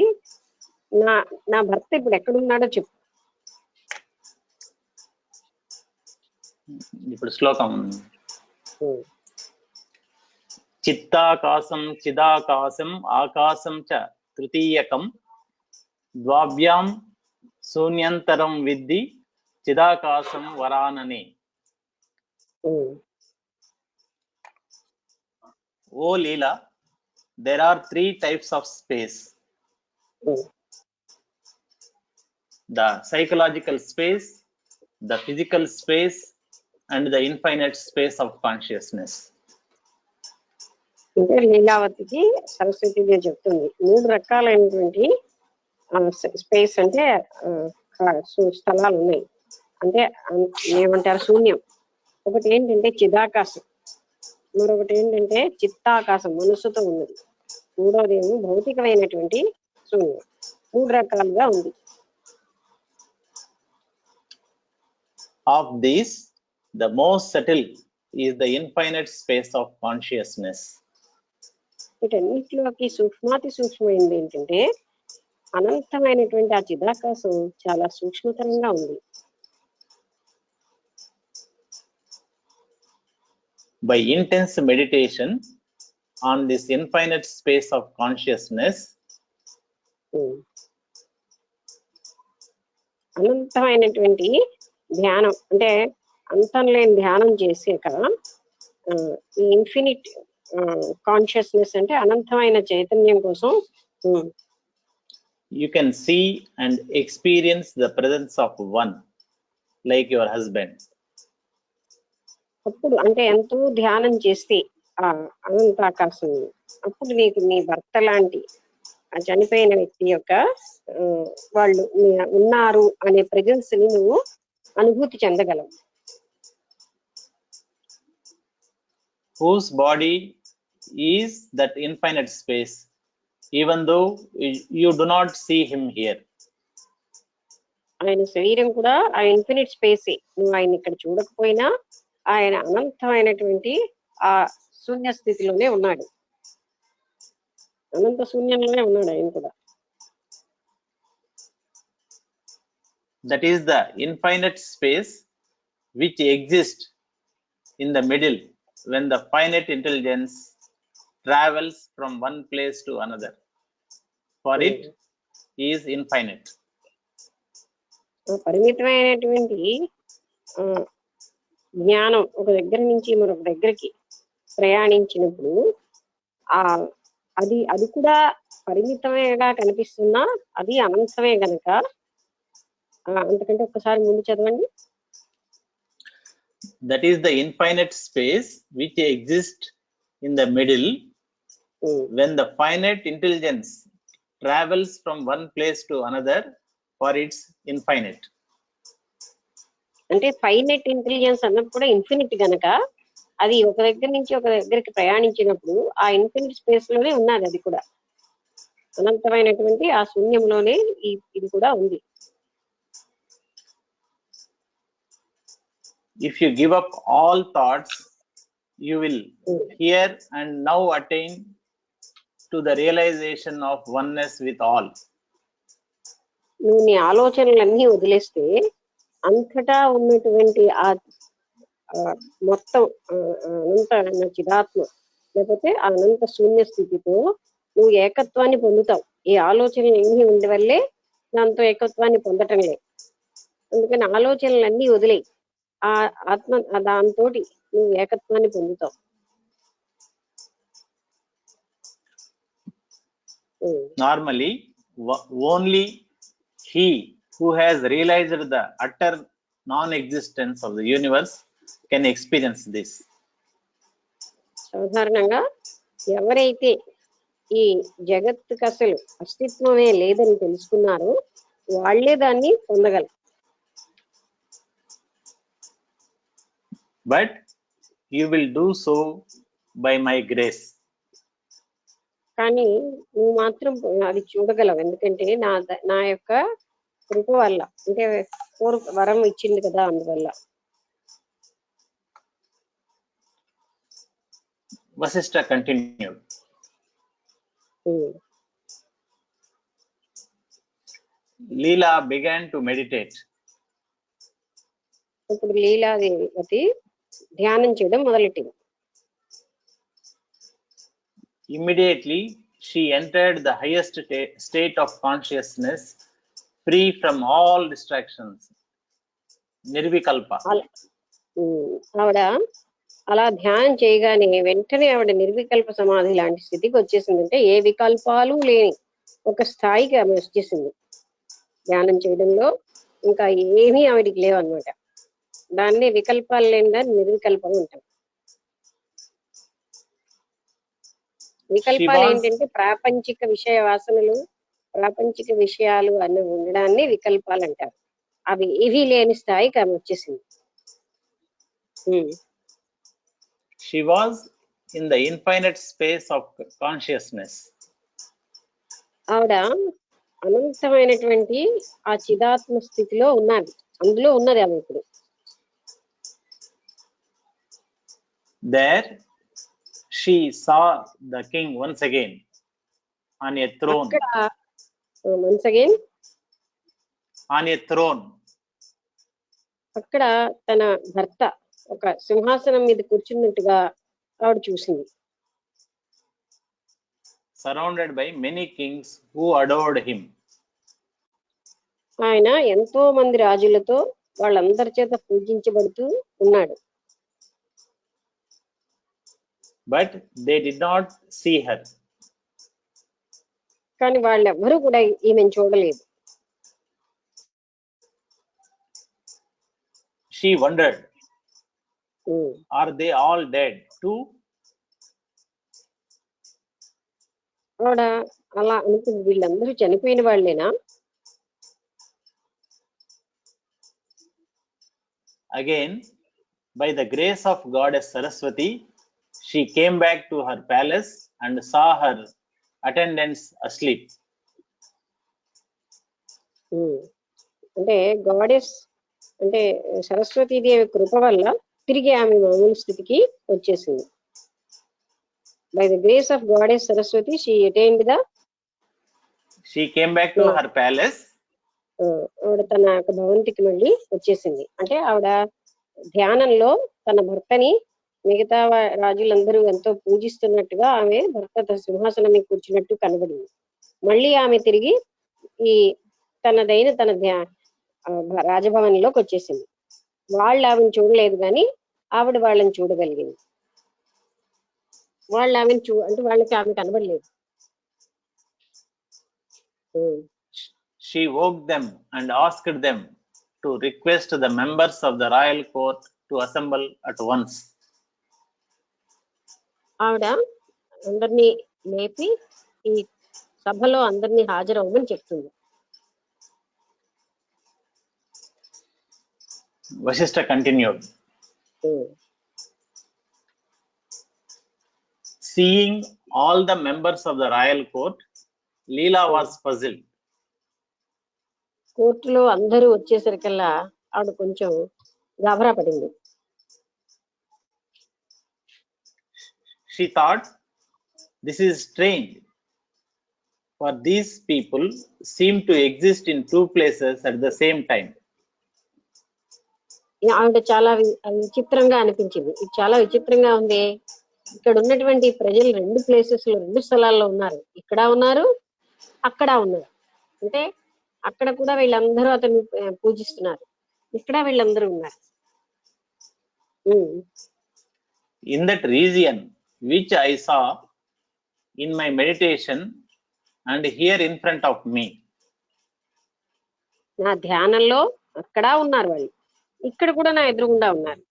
నా భర్త ఇప్పుడు ఎక్కడున్నాడో చెప్పు. ఇప్పుడు శ్లోకం. చిత్తాకాశం చిదాకాశం ఆకాశం చ తృతీయకం ద్వాభ్యాం శూన్యంతరం విద్ధి చిదాకాశం వరాననే. O Leela, there are 3 types of space: the psychological space, the physical space, and the infinite space of consciousness. అంటే లీలావతికి సరస్వతిదే చెప్తుంది 3 రకాలైనటువంటి స్పేస్ అంటే స్థలాలు ఉన్నాయి. అంటే ఏమంటారు, శూన్యం. ఒకటి ఏంటంటే చిదాకాశం, మరొకటి ఏంటంటే చిత్తాకాశం, మనస్సుతో ఉన్నది. మూడవది ఏమో భౌతికమైనటువంటి శూన్యం. 3 రకాలుగా ఉంది. Of these, the most subtle is the infinite space of consciousness. వీటన్నిటిలోకి సూక్ష్మాతి సూక్ష్మమైనది ఏంటంటే అనంతమైనటువంటి ఆ చిదాకాశం చాలా సూక్ష్మతరంగా ఉంది. By intense meditation on this infinite space of consciousness, అనంతమైనటువంటి ధ్యానం అంటే అంతం లేని ధ్యానం చేసాక ఈ ఇన్ఫినిట్ కాన్షియస్నెస్ అంటే అనంతమైన చైతన్యం కోసం you can see and experience the presence of one, like your husband. అప్పుడు అంటే ఎంతో ధ్యానం చేస్తే ఆ అనంతాకాశం, అప్పుడు నీకు నీ భర్త లాంటి ఆ చనిపోయిన వ్యక్తి యొక్క వాళ్ళు ఉన్నారు అనే ప్రెజెన్స్ ని నువ్వు అనుభూతి చెందగలవు. Whose body is that infinite space, even though you do not see him here. ఆయన శరీరం కూడా ఆ ఇన్ఫినిట్ స్పేసే. నువ్వు ఆయన ఇక్కడ చూడకపోయినా ఆయన అనంతమైనటువంటి ఆ శూన్య స్థితిలోనే ఉన్నాడు, అనంత శూన్యంలోనే ఉన్నాడు ఆయన కూడా. That is the infinite space which exists in the middle when the finite intelligence travels from one place to another. For it is infinite. పరిమితమైనటువంటి జ్ఞానం ఒక దగ్గర నుంచి మరొక దగ్గరికి ప్రయాణించినప్పుడు అది కూడా పరిమితమేగా కనిపిస్తున్నా అది అనంతమే గనక. అంతకంటే ఒక్కసారి ముందు చదవండి. That is the infinite space which exists in the middle when the finite intelligence travels from one place to another, for its infinite. అంటే ఫైనైట్ ఇంటెలిజెన్స్ అన్నప్పుడు కూడా ఇన్ఫినిట్ గనక అది ఒక దగ్గర నుంచి ఒక దగ్గరికి ప్రయాణించినప్పుడు ఆ ఇన్ఫినిట్ స్పేస్ లోనే ఉన్నది. అది కూడా అనంతమైనటువంటి ఆ శూన్యంలోనే ఇది కూడా ఉంది. If you give up all thoughts, you will hear and now attain to the realization of oneness with all. నువ్వు నీ ఆలోచనలన్నీ వదిలేస్తే అంతటా ఉన్నటువంటి ఆ మొత్తం అనంత చిదాత్మ లేకపోతే ఆ అనంత శూన్య స్థితితో నువ్వు ఏకత్వాన్ని పొందుతావు. ఈ ఆలోచనలు ఎన్ని ఉండే వల్లే దాంతో ఏకత్వాన్ని పొందటం లేదు. అందుకని ఆలోచనలన్నీ వదిలేయి, ఆ ఆత్మ దాంతో నువ్వు ఏకత్వాన్ని పొందుతావు. Normally, only he who has realized the utter non-existence of the universe can experience this. సాధారణంగా ఎవరైతే ఈ జగత్తుకు అసలు అస్తిత్వమే లేదని తెలుసుకున్నారో వాళ్ళే దాన్ని పొందగలరు. But you will do so by my grace. కానీ నువ్వు మాత్రం అది చూడగలవు, ఎందుకంటే నా యొక్క కృప వల్ల, అంటే వరం ఇచ్చింది కదా అందువల్ల. Vasishtha continued. Leela began to meditate. ఇప్పుడు లీలాదేవి ధ్యానం చేయడం మొదలెట్టింది. Immediately, she entered the highest state of consciousness, free from all distractions. Nirvikalpa. ఆవిడ అలా ధ్యానం చేయగానే వెంటనే ఆవిడ నిర్వికల్ప సమాధి లాంటి స్థితికి వచ్చేసిందంటే ఏ వికల్పాలు లేని ఒక స్థాయికి ఆమె వచ్చేసింది ధ్యానం చేయడంలో. ఇంకా ఏమీ ఆవిడికి లేవన్నమాట. దాన్ని వికల్పాలు లేని దాన్ని నిర్వికల్పం ఉంటాం. వికల్పాలు ఏంటంటే ప్రాపంచిక విషయ వాసనలు, ప్రాపంచిక విషయాలు అన్ని ఉండడాన్ని వికల్పాలు అంటారు. అవి ఏవీ లేని స్థాయికి ఆమె వచ్చేసింది. She was in the infinite space of consciousness. ఆవిడ అనంతమైనటువంటి ఆ చిదాత్మ స్థితిలో ఉన్నది, అందులో ఉన్నది ఆమె ఇప్పుడు. There she saw the king once again on a throne. once again on a throne. అక్కడ తన భర్త ఒక సింహాసనం మీద కూర్చున్నట్టుగా ఆవిడ చూసింది. Surrounded by many kings who adored him. ఆయన ఎంతో మంది రాజులతో వాళ్ళందరి చేత పూజించబడుతూ ఉన్నాడు. But they did not see her. కానీ వాళ్ళెవ్వరూ కూడా ఈమెను చూడలేదు. She wondered, are they all dead too? ఆవిడ అలా అనుకుంది, వీళ్ళందరూ చనిపోయిన వాళ్ళేనా? Again, by the grace of Goddess Saraswati, she came back to her palace and saw her attendants asleep. అంటే గాడెస్ అంటే సరస్వతీదేవి కృప వల్ల తిరిగి ఆమె మామూలు స్థితికి వచ్చేసింది. By the grace of Goddess Saraswati, she attained the. She came back to her palace. ఆవిడ తన భవంతికి మళ్ళీ వచ్చేసింది. అంటే ఆవిడ ధ్యానంలో తన భర్తని మిగతా రాజులందరూ ఎంతో పూజిస్తున్నట్టుగా ఆమె భర్త సింహాసనం మీద కూర్చున్నట్టు కనబడింది. మళ్ళీ ఆమె తిరిగి ఈ తనదైన తన రాజభవన్లోకి వచ్చేసింది. వాళ్ళు ఆమెను చూడలేదు కానీ ఆవిడ వాళ్ళని చూడగలిగింది. వాళ్ళు ఆమెను అంటే వాళ్ళకి ఆమె కనబడలేదు. She woke them and asked them to request the members of the royal court to assemble at once. ఆవిడ అందరినీ లేపి ఈ సభలో అందరినీ హాజరవ్వమని చెప్తుంది. Vasishtha continued. Seeing all the members of the royal court, Leela was puzzled. కోర్టులో అందరూ వచ్చేసరికల్లా ఆవిడ కొంచెం గాబరా పడింది. She thought, this is strange, for these people seem to exist in two places at the same time. ఆవిడ చాలా విచిత్రంగా అనిపించింది. ఇది చాలా విచిత్రంగా ఉంది. ఇక్కడ ఉన్నటువంటి ప్రజలు రెండు ప్లేసెస్ లో, రెండు స్థలాల్లో ఉన్నారు. ఇక్కడ ఉన్నారు, అక్కడ ఉన్నారు. అంటే అక్కడ కూడా వీళ్ళందరూ అతను పూజిస్తున్నారు, ఇక్కడ వీళ్ళందరూ ఉన్నారు. In that region which I saw in my meditation and here in front of me. నా ధ్యానంలో అక్కడ ఉన్నారు వాళ్ళు, ఇక్కడ కూడా నా ఎదురుగుండా ఉన్నారు.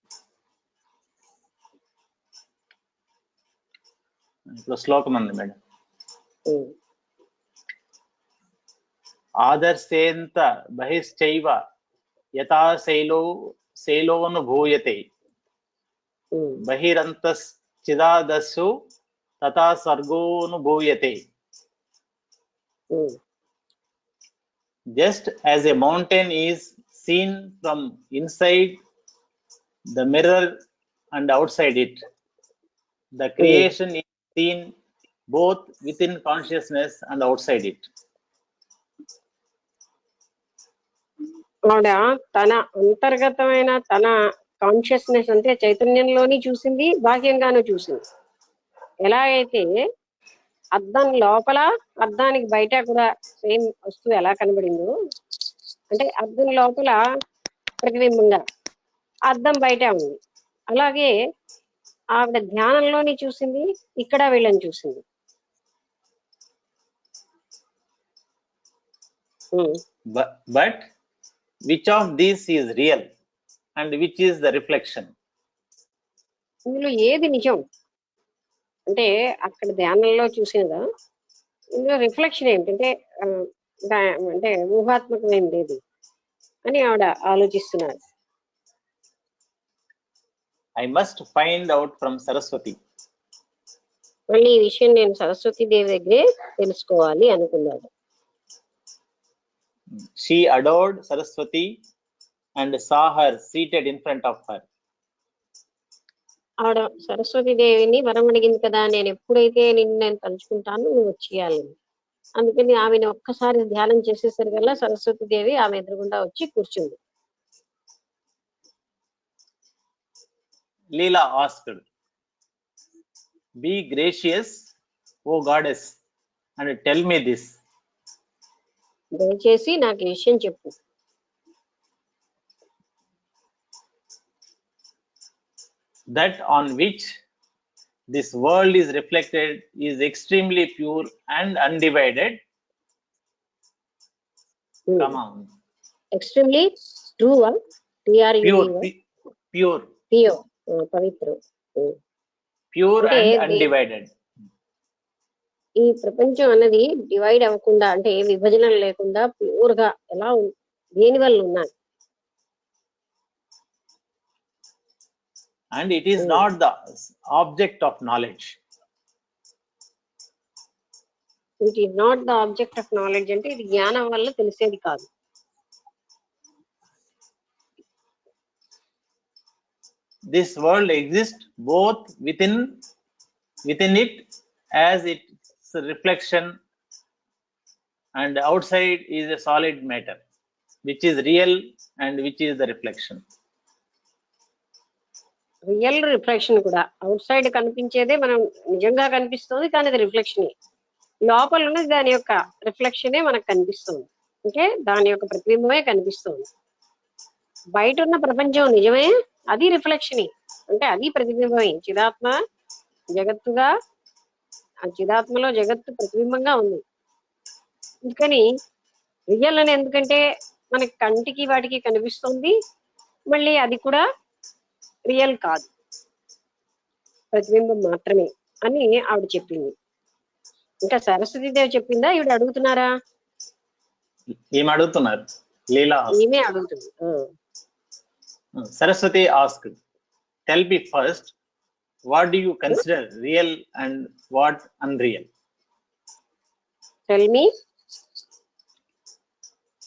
ఇప్పుడు శ్లోకం ఉంది మేడం. ఆదర్శేంత బహిశ్చైవ యథా శైలోనుభూయతే బహిరంతశ్చిదాదస్సు తథా స్వర్గోనుభూయతే. Just as a mountain is seen from inside the mirror and outside it, the creation is seen both within consciousness and outside it. ఆవిడ తన అంతర్గతమైన తన కాన్షియస్నెస్ అంటే చైతన్యంలోని చూసింది, బాహ్యంగానూ చూసింది. ఎలా అయితే అద్దం లోపల అద్దానికి బయట కూడా సేమ్ వస్తువు ఎలా కనబడిందో, అంటే అద్దం లోపల ప్రతిబింబంగా అద్దం బయట ఉంది, అలాగే ఆవిడ ధ్యానంలోని చూసింది, ఇక్కడ వీళ్ళని చూసింది. But which of these is real and which is the reflection? ఇందులో ఏది నిజం అంటే అక్కడ ధ్యానంలో చూసినదా, ఇందులో రిఫ్లెక్షన్ ఏంటంటే అంటే ఊహాత్మకమైనది ఏది అని ఆవిడ ఆలోచిస్తున్నారు. I must find out from Saraswati. మళ్ళీ ఈ విషయం నేను సరస్వతి దేవి దగ్గరే తెలుసుకోవాలి అనుకున్నాడు. She adored Saraswati and saw her seated in front of her. ఆవిడ సరస్వతి దేవిని వరం అడిగింది కదా, నేను ఎప్పుడైతే నేను తలుచుకుంటాను నువ్వు వచ్చేయాలి. అందుకని ఆమెను ఒక్కసారి ధ్యానం చేసేసరికల్లా సరస్వతి దేవి ఆమె ఎదురుగుండా వచ్చి కూర్చుంది. Leela asked, "Be gracious, O goddess, and tell me this." దయచేసి నాకు ఈ విషయం చెప్పు. That on which this world is reflected is extremely pure and undivided. Come on. Extremely true Pure, Pavitra pure అంటే and undivided. ఈ ప్రపంచం అన్నది డివైడ్ అవ్వకుండా అంటే ఏ విభజన లేకుండా ప్యూర్ గా ఎలా దేని వల్ల ఉన్నాయి. And it is not the object of knowledge. It is not the object of knowledge అంటే ఇది జ్ఞానం వల్ల తెలిసేది కాదు. This world exists both within it as its reflection, and outside is a solid matter which is real and which is the reflection. Real reflection కూడా అవుట్ సైడ్ కనిపించేదే మనం నిజంగా కనిపిస్తుంది, కానీ అది రిఫ్లెక్షన్. లోపల ఉన్నది దాని యొక్క రిఫ్లెక్షనే మనకు కనిపిస్తుంది, అంటే దాని యొక్క ప్రతిబింబమే కనిపిస్తుంది. బయట ఉన్న ప్రపంచం నిజమే, అది రిఫ్లెక్షన్, అంటే అది ప్రతిబింబమే. చిదాత్మ జగత్తుగా, ఆ చిదాత్మలో జగత్తు ప్రతిబింబంగా ఉంది. అందుకని రియల్ అని ఎందుకంటే మనకి కంటికి వాటికి కనిపిస్తుంది, మళ్ళీ అది కూడా రియల్ కాదు, ప్రతిబింబం మాత్రమే అని ఆవిడ చెప్పింది. ఇంకా సరస్వతి దేవి చెప్పిందా, ఈవిడ అడుగుతున్నారా? ఏం అడుగుతున్నారు? లీలా ఈమె అడుగుతుంది. Saraswati asked, "Tell me first, what do you consider real and what unreal?" Tell me.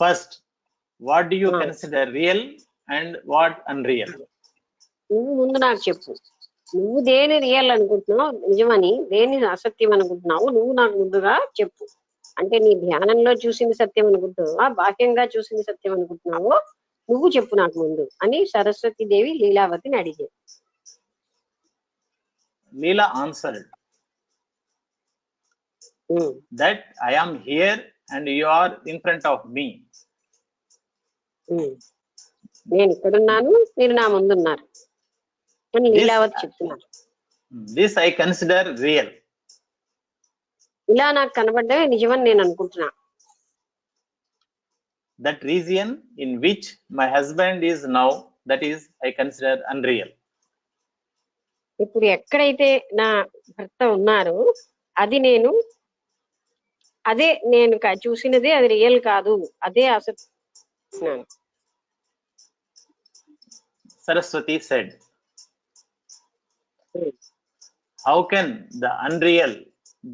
First, what do you consider real and what unreal? నువ్వు ముందు నాకు చెప్పు, నువ్వు దేని రియల్ అనుకుంటున్నావు, నిజమని దేని అసత్యం అనుకుంటున్నావు, నువ్వు నాకు ముందుగా చెప్పు. అంటే నీ ధ్యానంలో చూసింది సత్యం అనుకుంటున్నావా, బాహ్యంగా చూసింది సత్యం అనుకుంటున్నావో నువ్వు చెప్పు నాకు ముందు అని సరస్వతి దేవి లీలావతిని అడిగారు. Leela answered, "That I am here and you are in front of me." నేను ఇక్కడున్నాను, మీరు నా ముందున్నారు అని లీలావతి చెప్తున్నారు. This I consider real. ఇలా నాకు కనబడ్డమే నిజమని నేను అనుకుంటున్నా. That region in which my husband is now, that is I consider unreal. ఇప్పుడు ఎక్కడైతే నా భర్త ఉన్నారో అది అదే నేను చూసినదే, అది రియల్ కాదు, అదే అసత్యం. Saraswati said, "How can the unreal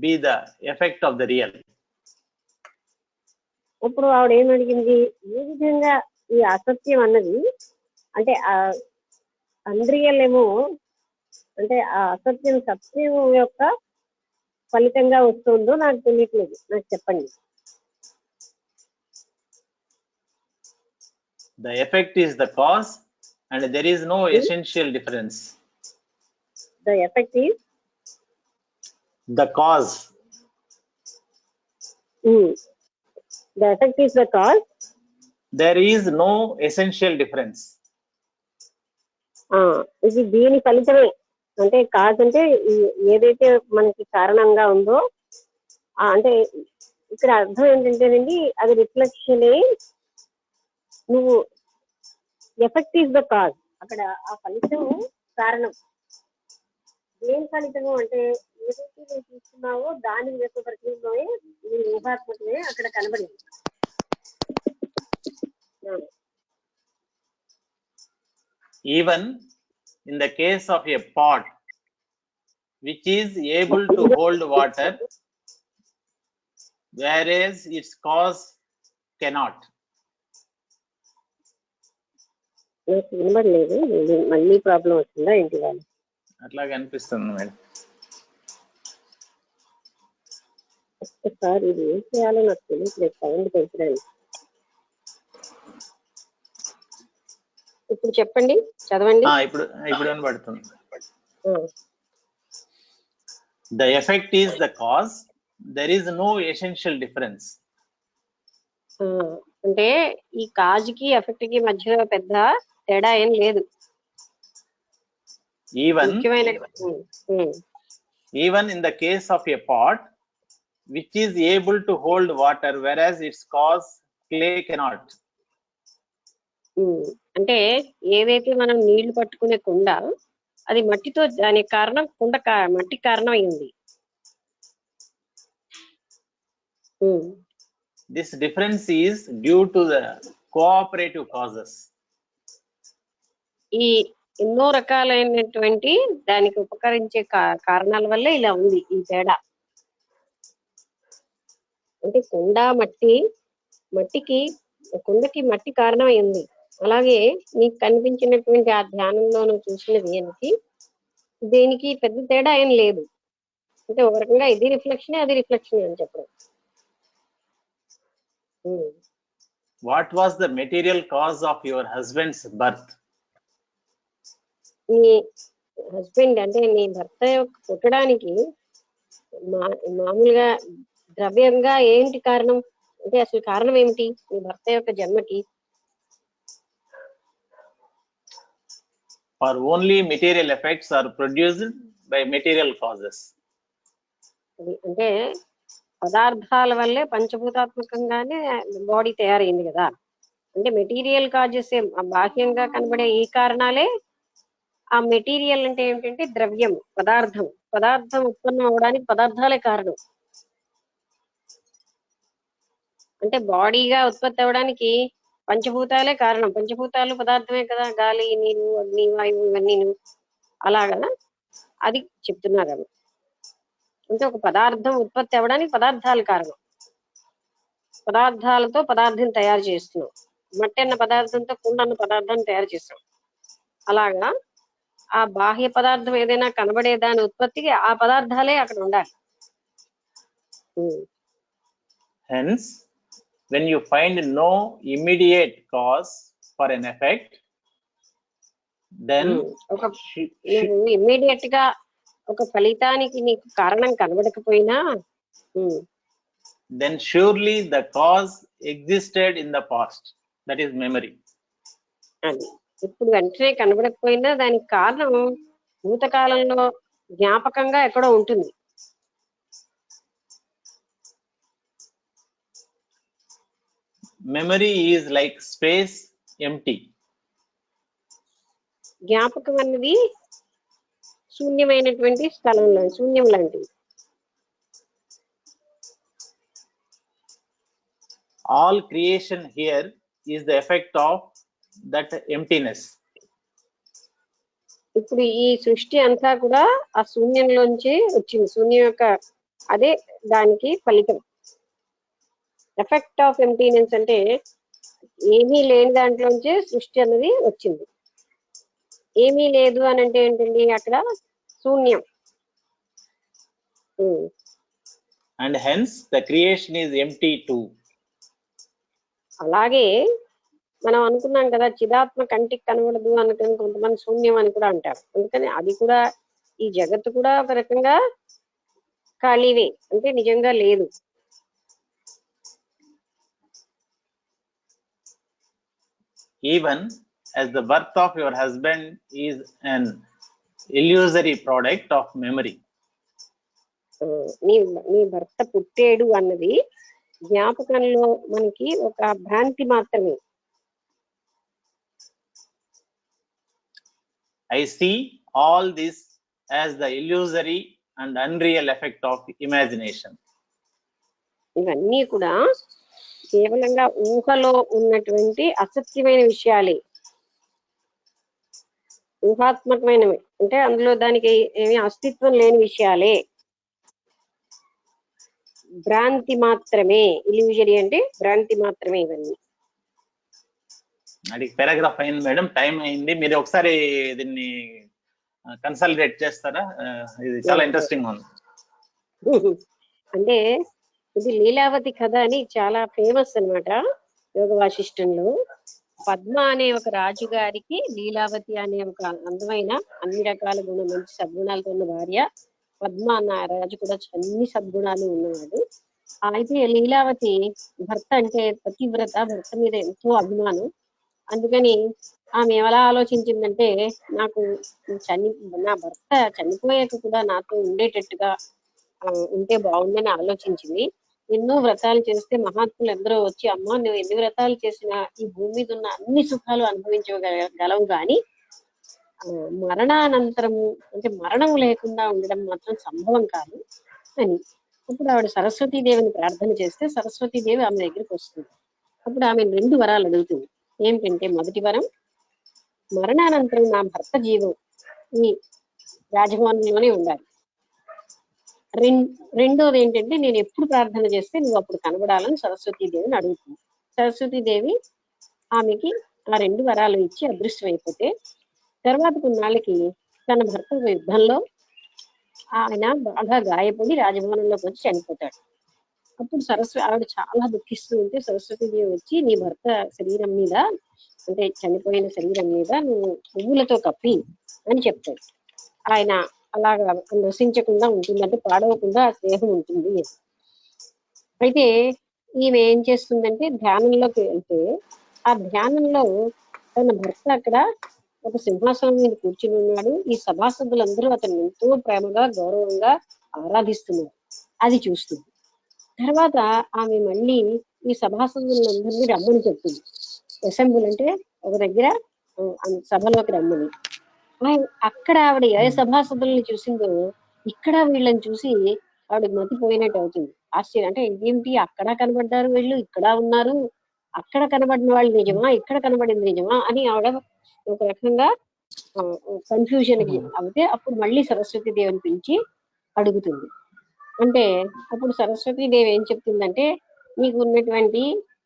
be the effect of the real?" ఇప్పుడు ఆవిడ ఏమడిగింది, ఏ విధంగా ఈ అసత్యం అన్నది అంటే అన్రియల్ ఏమో అంటే ఆ అసత్యం సత్యం యొక్క ఫలితంగా వస్తుందో నాకు తెలియట్లేదు, నాకు చెప్పండి. The effect is the cause and there is no essential difference. The effect is the cause. The effect is the cause. There is no essential difference. ఇది దీని ఫలితమే, అంటే కాజ్ అంటే ఏదైతే మనకి కారణంగా ఉందో అంటే ఇక్కడ అర్థం ఏంటంటేనండి అది రిఫ్లెక్షన్ నువ్వు ఎఫెక్ట్ ఈస్ ద కాజ్. అక్కడ ఆ ఫలితం కారణం. ఏం ఫలితము అంటే ఏదైతే నువ్వు చూస్తున్నావో దాని యొక్క ప్రక్రియలోనే నీ ఊహాత్మకమే అక్కడ కనబడింది. Even in the case of a pot which is able to hold water, whereas its cause cannot. నాకు వినబడలేదు, మళ్ళీ ప్రాబ్లం వచ్చిందా ఏంటి వాళ్ళు? అట్లాగే అనిపిస్తుంది మేడం. ఒక్కసారి ఇది ఏం చేయాలో నాకు తెలియట్లేదు సౌండ్ పెంచడానికి. ఇప్పుడు చెప్పండి, చదవండి. ఇప్పుడు వినబడుతుంది. The effect is the cause. There is no essential difference. అంటే ఈ కాజ్ కి ఎఫెక్ట్ కి మధ్యలో పెద్ద తేడా ఏం లేదు. Even in the case of a pot which is able to hold water, whereas its cause clay cannot. అంటే ఏదైతే మనం నీళ్లు పట్టుకునే కుండ అది మట్టితో, దానికి కారణం కుండ మట్టి కారణం అయింది. This difference is due to the cooperative causes. ఈ ఎన్నో రకాలైనటువంటి దానికి ఉపకరించే కారణాల వల్ల ఇలా ఉంది ఈ తేడా. అంటే కుండ కుండకి మట్టి కారణం అయింది. అలాగే నీకు కనిపించినటువంటి ఆ ధ్యానంలో నువ్వు చూసినది ఏంటి, దేనికి పెద్ద తేడా ఏం లేదు. అంటే ఒక రకంగా ఇది రిఫ్లెక్షన్ అది రిఫ్లెక్షన్ అని చెప్పడం. What was the material cause of your husband's birth? నీ హస్బెండ్ అంటే నీ భర్త యొక్క పుట్టడానికి మామూలుగా ద్రవ్యంగా ఏంటి కారణం అంటే అసలు కారణం ఏమిటి నీ భర్త యొక్క జన్మకి? For only material effects are produced by material causes. అంటే పదార్థాల వల్లే పంచభూతాత్మకంగానే బాడీ తయారైంది కదా. అంటే మెటీరియల్ కాజెస్ బాహ్యంగా కనబడే ఈ కారణాలే. ఆ మెటీరియల్ అంటే ఏమిటంటే ద్రవ్యం, పదార్థం ఉత్పన్నం అవడానికి పదార్థాలే కారణం. అంటే బాడీగా ఉత్పత్తి అవడానికి పంచభూతాలే కారణం. పంచభూతాలు పదార్థమే కదా, గాలి, నీరు, అగ్ని, వాయువు ఇవన్నీ. అలాగా అది చెప్తున్నారు. అవి అంటే ఒక పదార్థం ఉత్పత్తి అవ్వడానికి పదార్థాలు కారణం. పదార్థాలతో పదార్థం తయారు చేస్తున్నాం. మట్టి అన్న పదార్థంతో కుండ అన్న పదార్థాన్ని తయారు చేస్తాం. అలాగా ఆ బాహ్య పదార్థం ఏదైనా కనబడే దాని ఉత్పత్తికి ఆ పదార్థాలే అక్కడ ఉండాలి. Hence, when you find no immediate cause for an effect, then నువ్వు ఇమ్మీడియట్ గా ఒక ఫలితానికి నీకు కారణం కనబడకపోయినా then surely the cause existed in the past, that is memory. అది ఇప్పుడు వెంటనే కనబడకపోయినా దానికి కారణం భూతకాలంలో జ్ఞాపకంగా ఎక్కడో ఉంటుంది. Memory is like space, empty. జ్ఞాపకం అన్నది శూన్యమైనటువంటి స్థలంలో శూన్యం లాంటిది. All creation here is the effect of that emptiness. ఇప్పుడు ఈ సృష్టి అంతా కూడా ఆ శూన్యంలోంచి వచ్చింది. శూన్యం యొక్క అదే దానికి ఫలితం. ఎఫెక్ట్ ఆఫ్ ఎంప్టీనెస్ అంటే ఏమీ లేని దాంట్లోంచి సృష్టి అన్నది వచ్చింది. ఏమీ లేదు అని అంటే ఏంటండి, అక్కడ శూన్యం. And hence the creation is empty too. అలాగే మనం అనుకున్నాం కదా, చిదాత్మ కంటికి కనబడదు అనుకుని కొంతమంది శూన్యం అని కూడా అంటారు. అందుకని అది కూడా ఈ జగత్తు కూడా ఒక రకంగా ఖాళీవే, అంటే నిజంగా లేదు. Even as the birth of your husband is an illusory product of memory. నీ నీ భర్త పుట్టాడు అన్నది జ్ఞాపకంలో మనకి ఒక భ్రాంతి మాత్రమే. I see all this as the illusory and unreal effect of imagination. ఇవన్నీ కూడా కేవలంగా ఊహలో ఉన్నటువంటి అసత్యమైన విషయాలే, ఊహాత్మకమైనవి, అంటే అందులో దానికి ఏమీ అస్తిత్వం లేని విషయాలే, భ్రాంతి మాత్రమే. ఇల్యూజరీ అంటే భ్రాంతి మాత్రమే ఇవన్నీ. అది పారాగ్రాఫ్ అయింది మేడం, టైం అయింది. మీరు ఒకసారి దీన్ని కన్సల్టేట్ చేస్తారా? ఇది చాలా ఇంట్రెస్టింగ్ ఉంది. అంటే ఇది లీలావతి కథ అని చాలా ఫేమస్ అన్నమాట యోగ వాసిష్టంలో. పద్మ అనే ఒక రాజుగారికి లీలావతి అనే ఒక అందమైన అన్ని రకాల మంచి సద్గుణాలతో ఉన్న భార్య. పద్మ అన్న రాజు కూడా అన్ని సద్గుణాలు ఉన్నవాడు. అయితే లీలావతి భర్త అంటే పతివ్రత, భర్త మీద ఎంతో అభిమానం. అందుకని ఆమె ఎలా ఆలోచించిందంటే, నాకు నా భర్త చనిపోయాక కూడా నాతో ఉండేటట్టుగా ఉంటే బాగుందని ఆలోచించింది. ఎన్నో వ్రతాలు చేస్తే మహాత్ములు ఎందరో వచ్చి, అమ్మ నువ్వు ఎన్ని వ్రతాలు చేసినా ఈ భూమి మీద ఉన్న అన్ని సుఖాలు అనుభవించగలవు కానీ మరణానంతరము అంటే మరణం లేకుండా ఉండడం మాత్రం సంభవం కాదు అని. అప్పుడు ఆవిడ సరస్వతీదేవిని ప్రార్థన చేస్తే సరస్వతీదేవి ఆమె దగ్గరికి వస్తుంది. అప్పుడు ఆమె 2 వరాలు అడుగుతుంది. ఏమిటంటే, మొదటి వరం, మరణానంతరం నా భర్త జీవం ఈ రాజభవనంలోనే ఉండాలి. రెండోది ఏంటంటే, నేను ఎప్పుడు ప్రార్థన చేస్తే నువ్వు అప్పుడు కనబడాలని సరస్వతీదేవిని అడుగుతుంది. సరస్వతీదేవి ఆమెకి ఆ 2 వరాలు ఇచ్చి అదృశ్యమైపోతే, తర్వాత కొన్నాళ్ళకి తన భర్త యుద్ధంలో ఆయన బాగా గాయపడి రాజభవనంలోకి వచ్చి చనిపోతాడు. అప్పుడు ఆవిడ చాలా దుఃఖిస్తూ ఉంటే సరస్వతీదేవి వచ్చి, నీ భర్త శరీరం మీద అంటే చనిపోయిన శరీరం మీద నువ్వు పువ్వులతో కప్పి అని చెప్తాడు. ఆయన అలాగా నశించకుండా ఉంటుంది, అంటే పాడవకుండా ఆ స్నేహం ఉంటుంది. అయితే ఈమె ఏం చేస్తుందంటే, ధ్యానంలోకి వెళ్తే ఆ ధ్యానంలో తన భర్త అక్కడ ఒక సింహాసనం మీద కూర్చుని ఉన్నాడు. ఈ సభాసదులందరూ అతను ఎంతో ప్రేమగా గౌరవంగా ఆరాధిస్తున్నారు. అది చూస్తుంది. తర్వాత ఆమె మళ్ళీ ఈ సభాసదులందరినీ రమ్మని చెప్తుంది. అసెంబ్లీ అంటే ఒక దగ్గర సభలోకి రమ్మని. అక్కడ ఆవిడ ఏ సభాసదుల్ని చూసిందో ఇక్కడ వీళ్ళని చూసి ఆవిడ మతిపోయినట్టు అవుతుంది. ఆశ్చర్యం, అంటే ఇదేమిటి అక్కడ కనబడ్డారు వీళ్ళు, ఇక్కడ ఉన్నారు, అక్కడ కనబడిన వాళ్ళు నిజమా, ఇక్కడ కనబడింది నిజమా అని ఆవిడ ఒక రకంగా కన్ఫ్యూజన్ కి అవుతే, అప్పుడు మళ్ళీ సరస్వతీదేవిని పిలిచి అడుగుతుంది. అంటే అప్పుడు సరస్వతీదేవి ఏం చెప్తుందంటే, నీకు ఉన్నటువంటి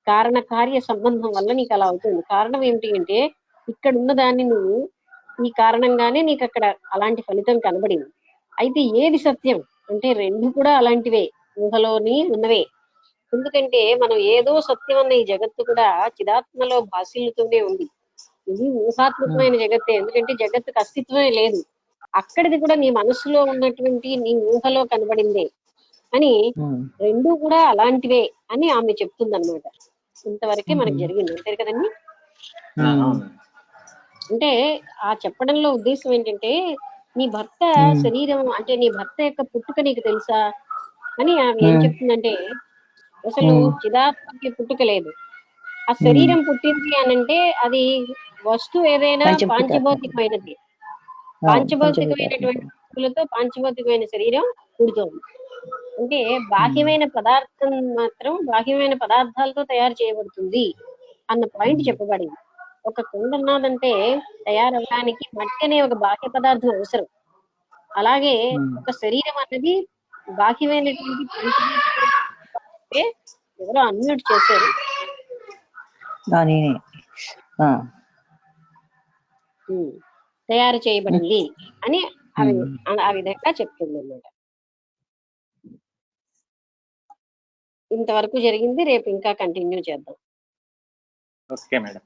కారణ కార్య సంబంధం వల్ల నీకు అలా అవుతుంది. కారణం ఏమిటి అంటే, ఇక్కడ ఉన్న దాన్ని నువ్వు ఈ కారణంగానే నీకు అక్కడ అలాంటి ఫలితం కనబడింది. అయితే ఏది సత్యం అంటే 2 కూడా అలాంటివే, ఊహలోని ఉన్నవే. ఎందుకంటే మనం ఏదో సత్యం అన్న ఈ జగత్తు కూడా చిదాత్మలో భాషిల్లుతూనే ఉంది. ఇది ఊహాత్మకమైన జగత్తే, ఎందుకంటే జగత్తుకు అస్తిత్వమే లేదు. అక్కడిది కూడా నీ మనస్సులో ఉన్నటువంటి నీ ఊహలో కనబడిందే అని 2 కూడా అలాంటివే అని ఆమె చెప్తుందన్నమాట. ఇంతవరకే మనకు జరిగింది, అంతే కదండి. అంటే ఆ చెప్పడంలో ఉద్దేశం ఏంటంటే, నీ భర్త శరీరం అంటే నీ భర్త యొక్క పుట్టుక నీకు తెలుసా అని ఆమె ఏం చెప్తుందంటే, అసలు చిదాత్మకి పుట్టుక లేదు. ఆ శరీరం పుట్టింది అనంటే అది వస్తువు ఏదైనా పాంచభౌతికమైనది, పాంచభౌతికమైనటువంటి వస్తువులతో పాంచభౌతికమైన శరీరం పుడుతోంది. అంటే బాహ్యమైన పదార్థం మాత్రం బాహ్యమైన పదార్థాలతో తయారు చేయబడుతుంది అన్న పాయింట్ చెప్పబడింది. ఒక కుండ ఉన్నదంటే తయారవడానికి మట్టి అనే ఒక బాహ్య పదార్థం అవసరం. అలాగే ఒక శరీరం అన్నది బాహ్యమైనటువంటి ఎవరో అన్మ్యూట్ చేశారు, తయారు చేయబడింది అని ఆ విధంగా చెప్తుంది అన్నమాట. ఇంతవరకు జరిగింది, రేపు ఇంకా కంటిన్యూ చేద్దాం. Okay madam.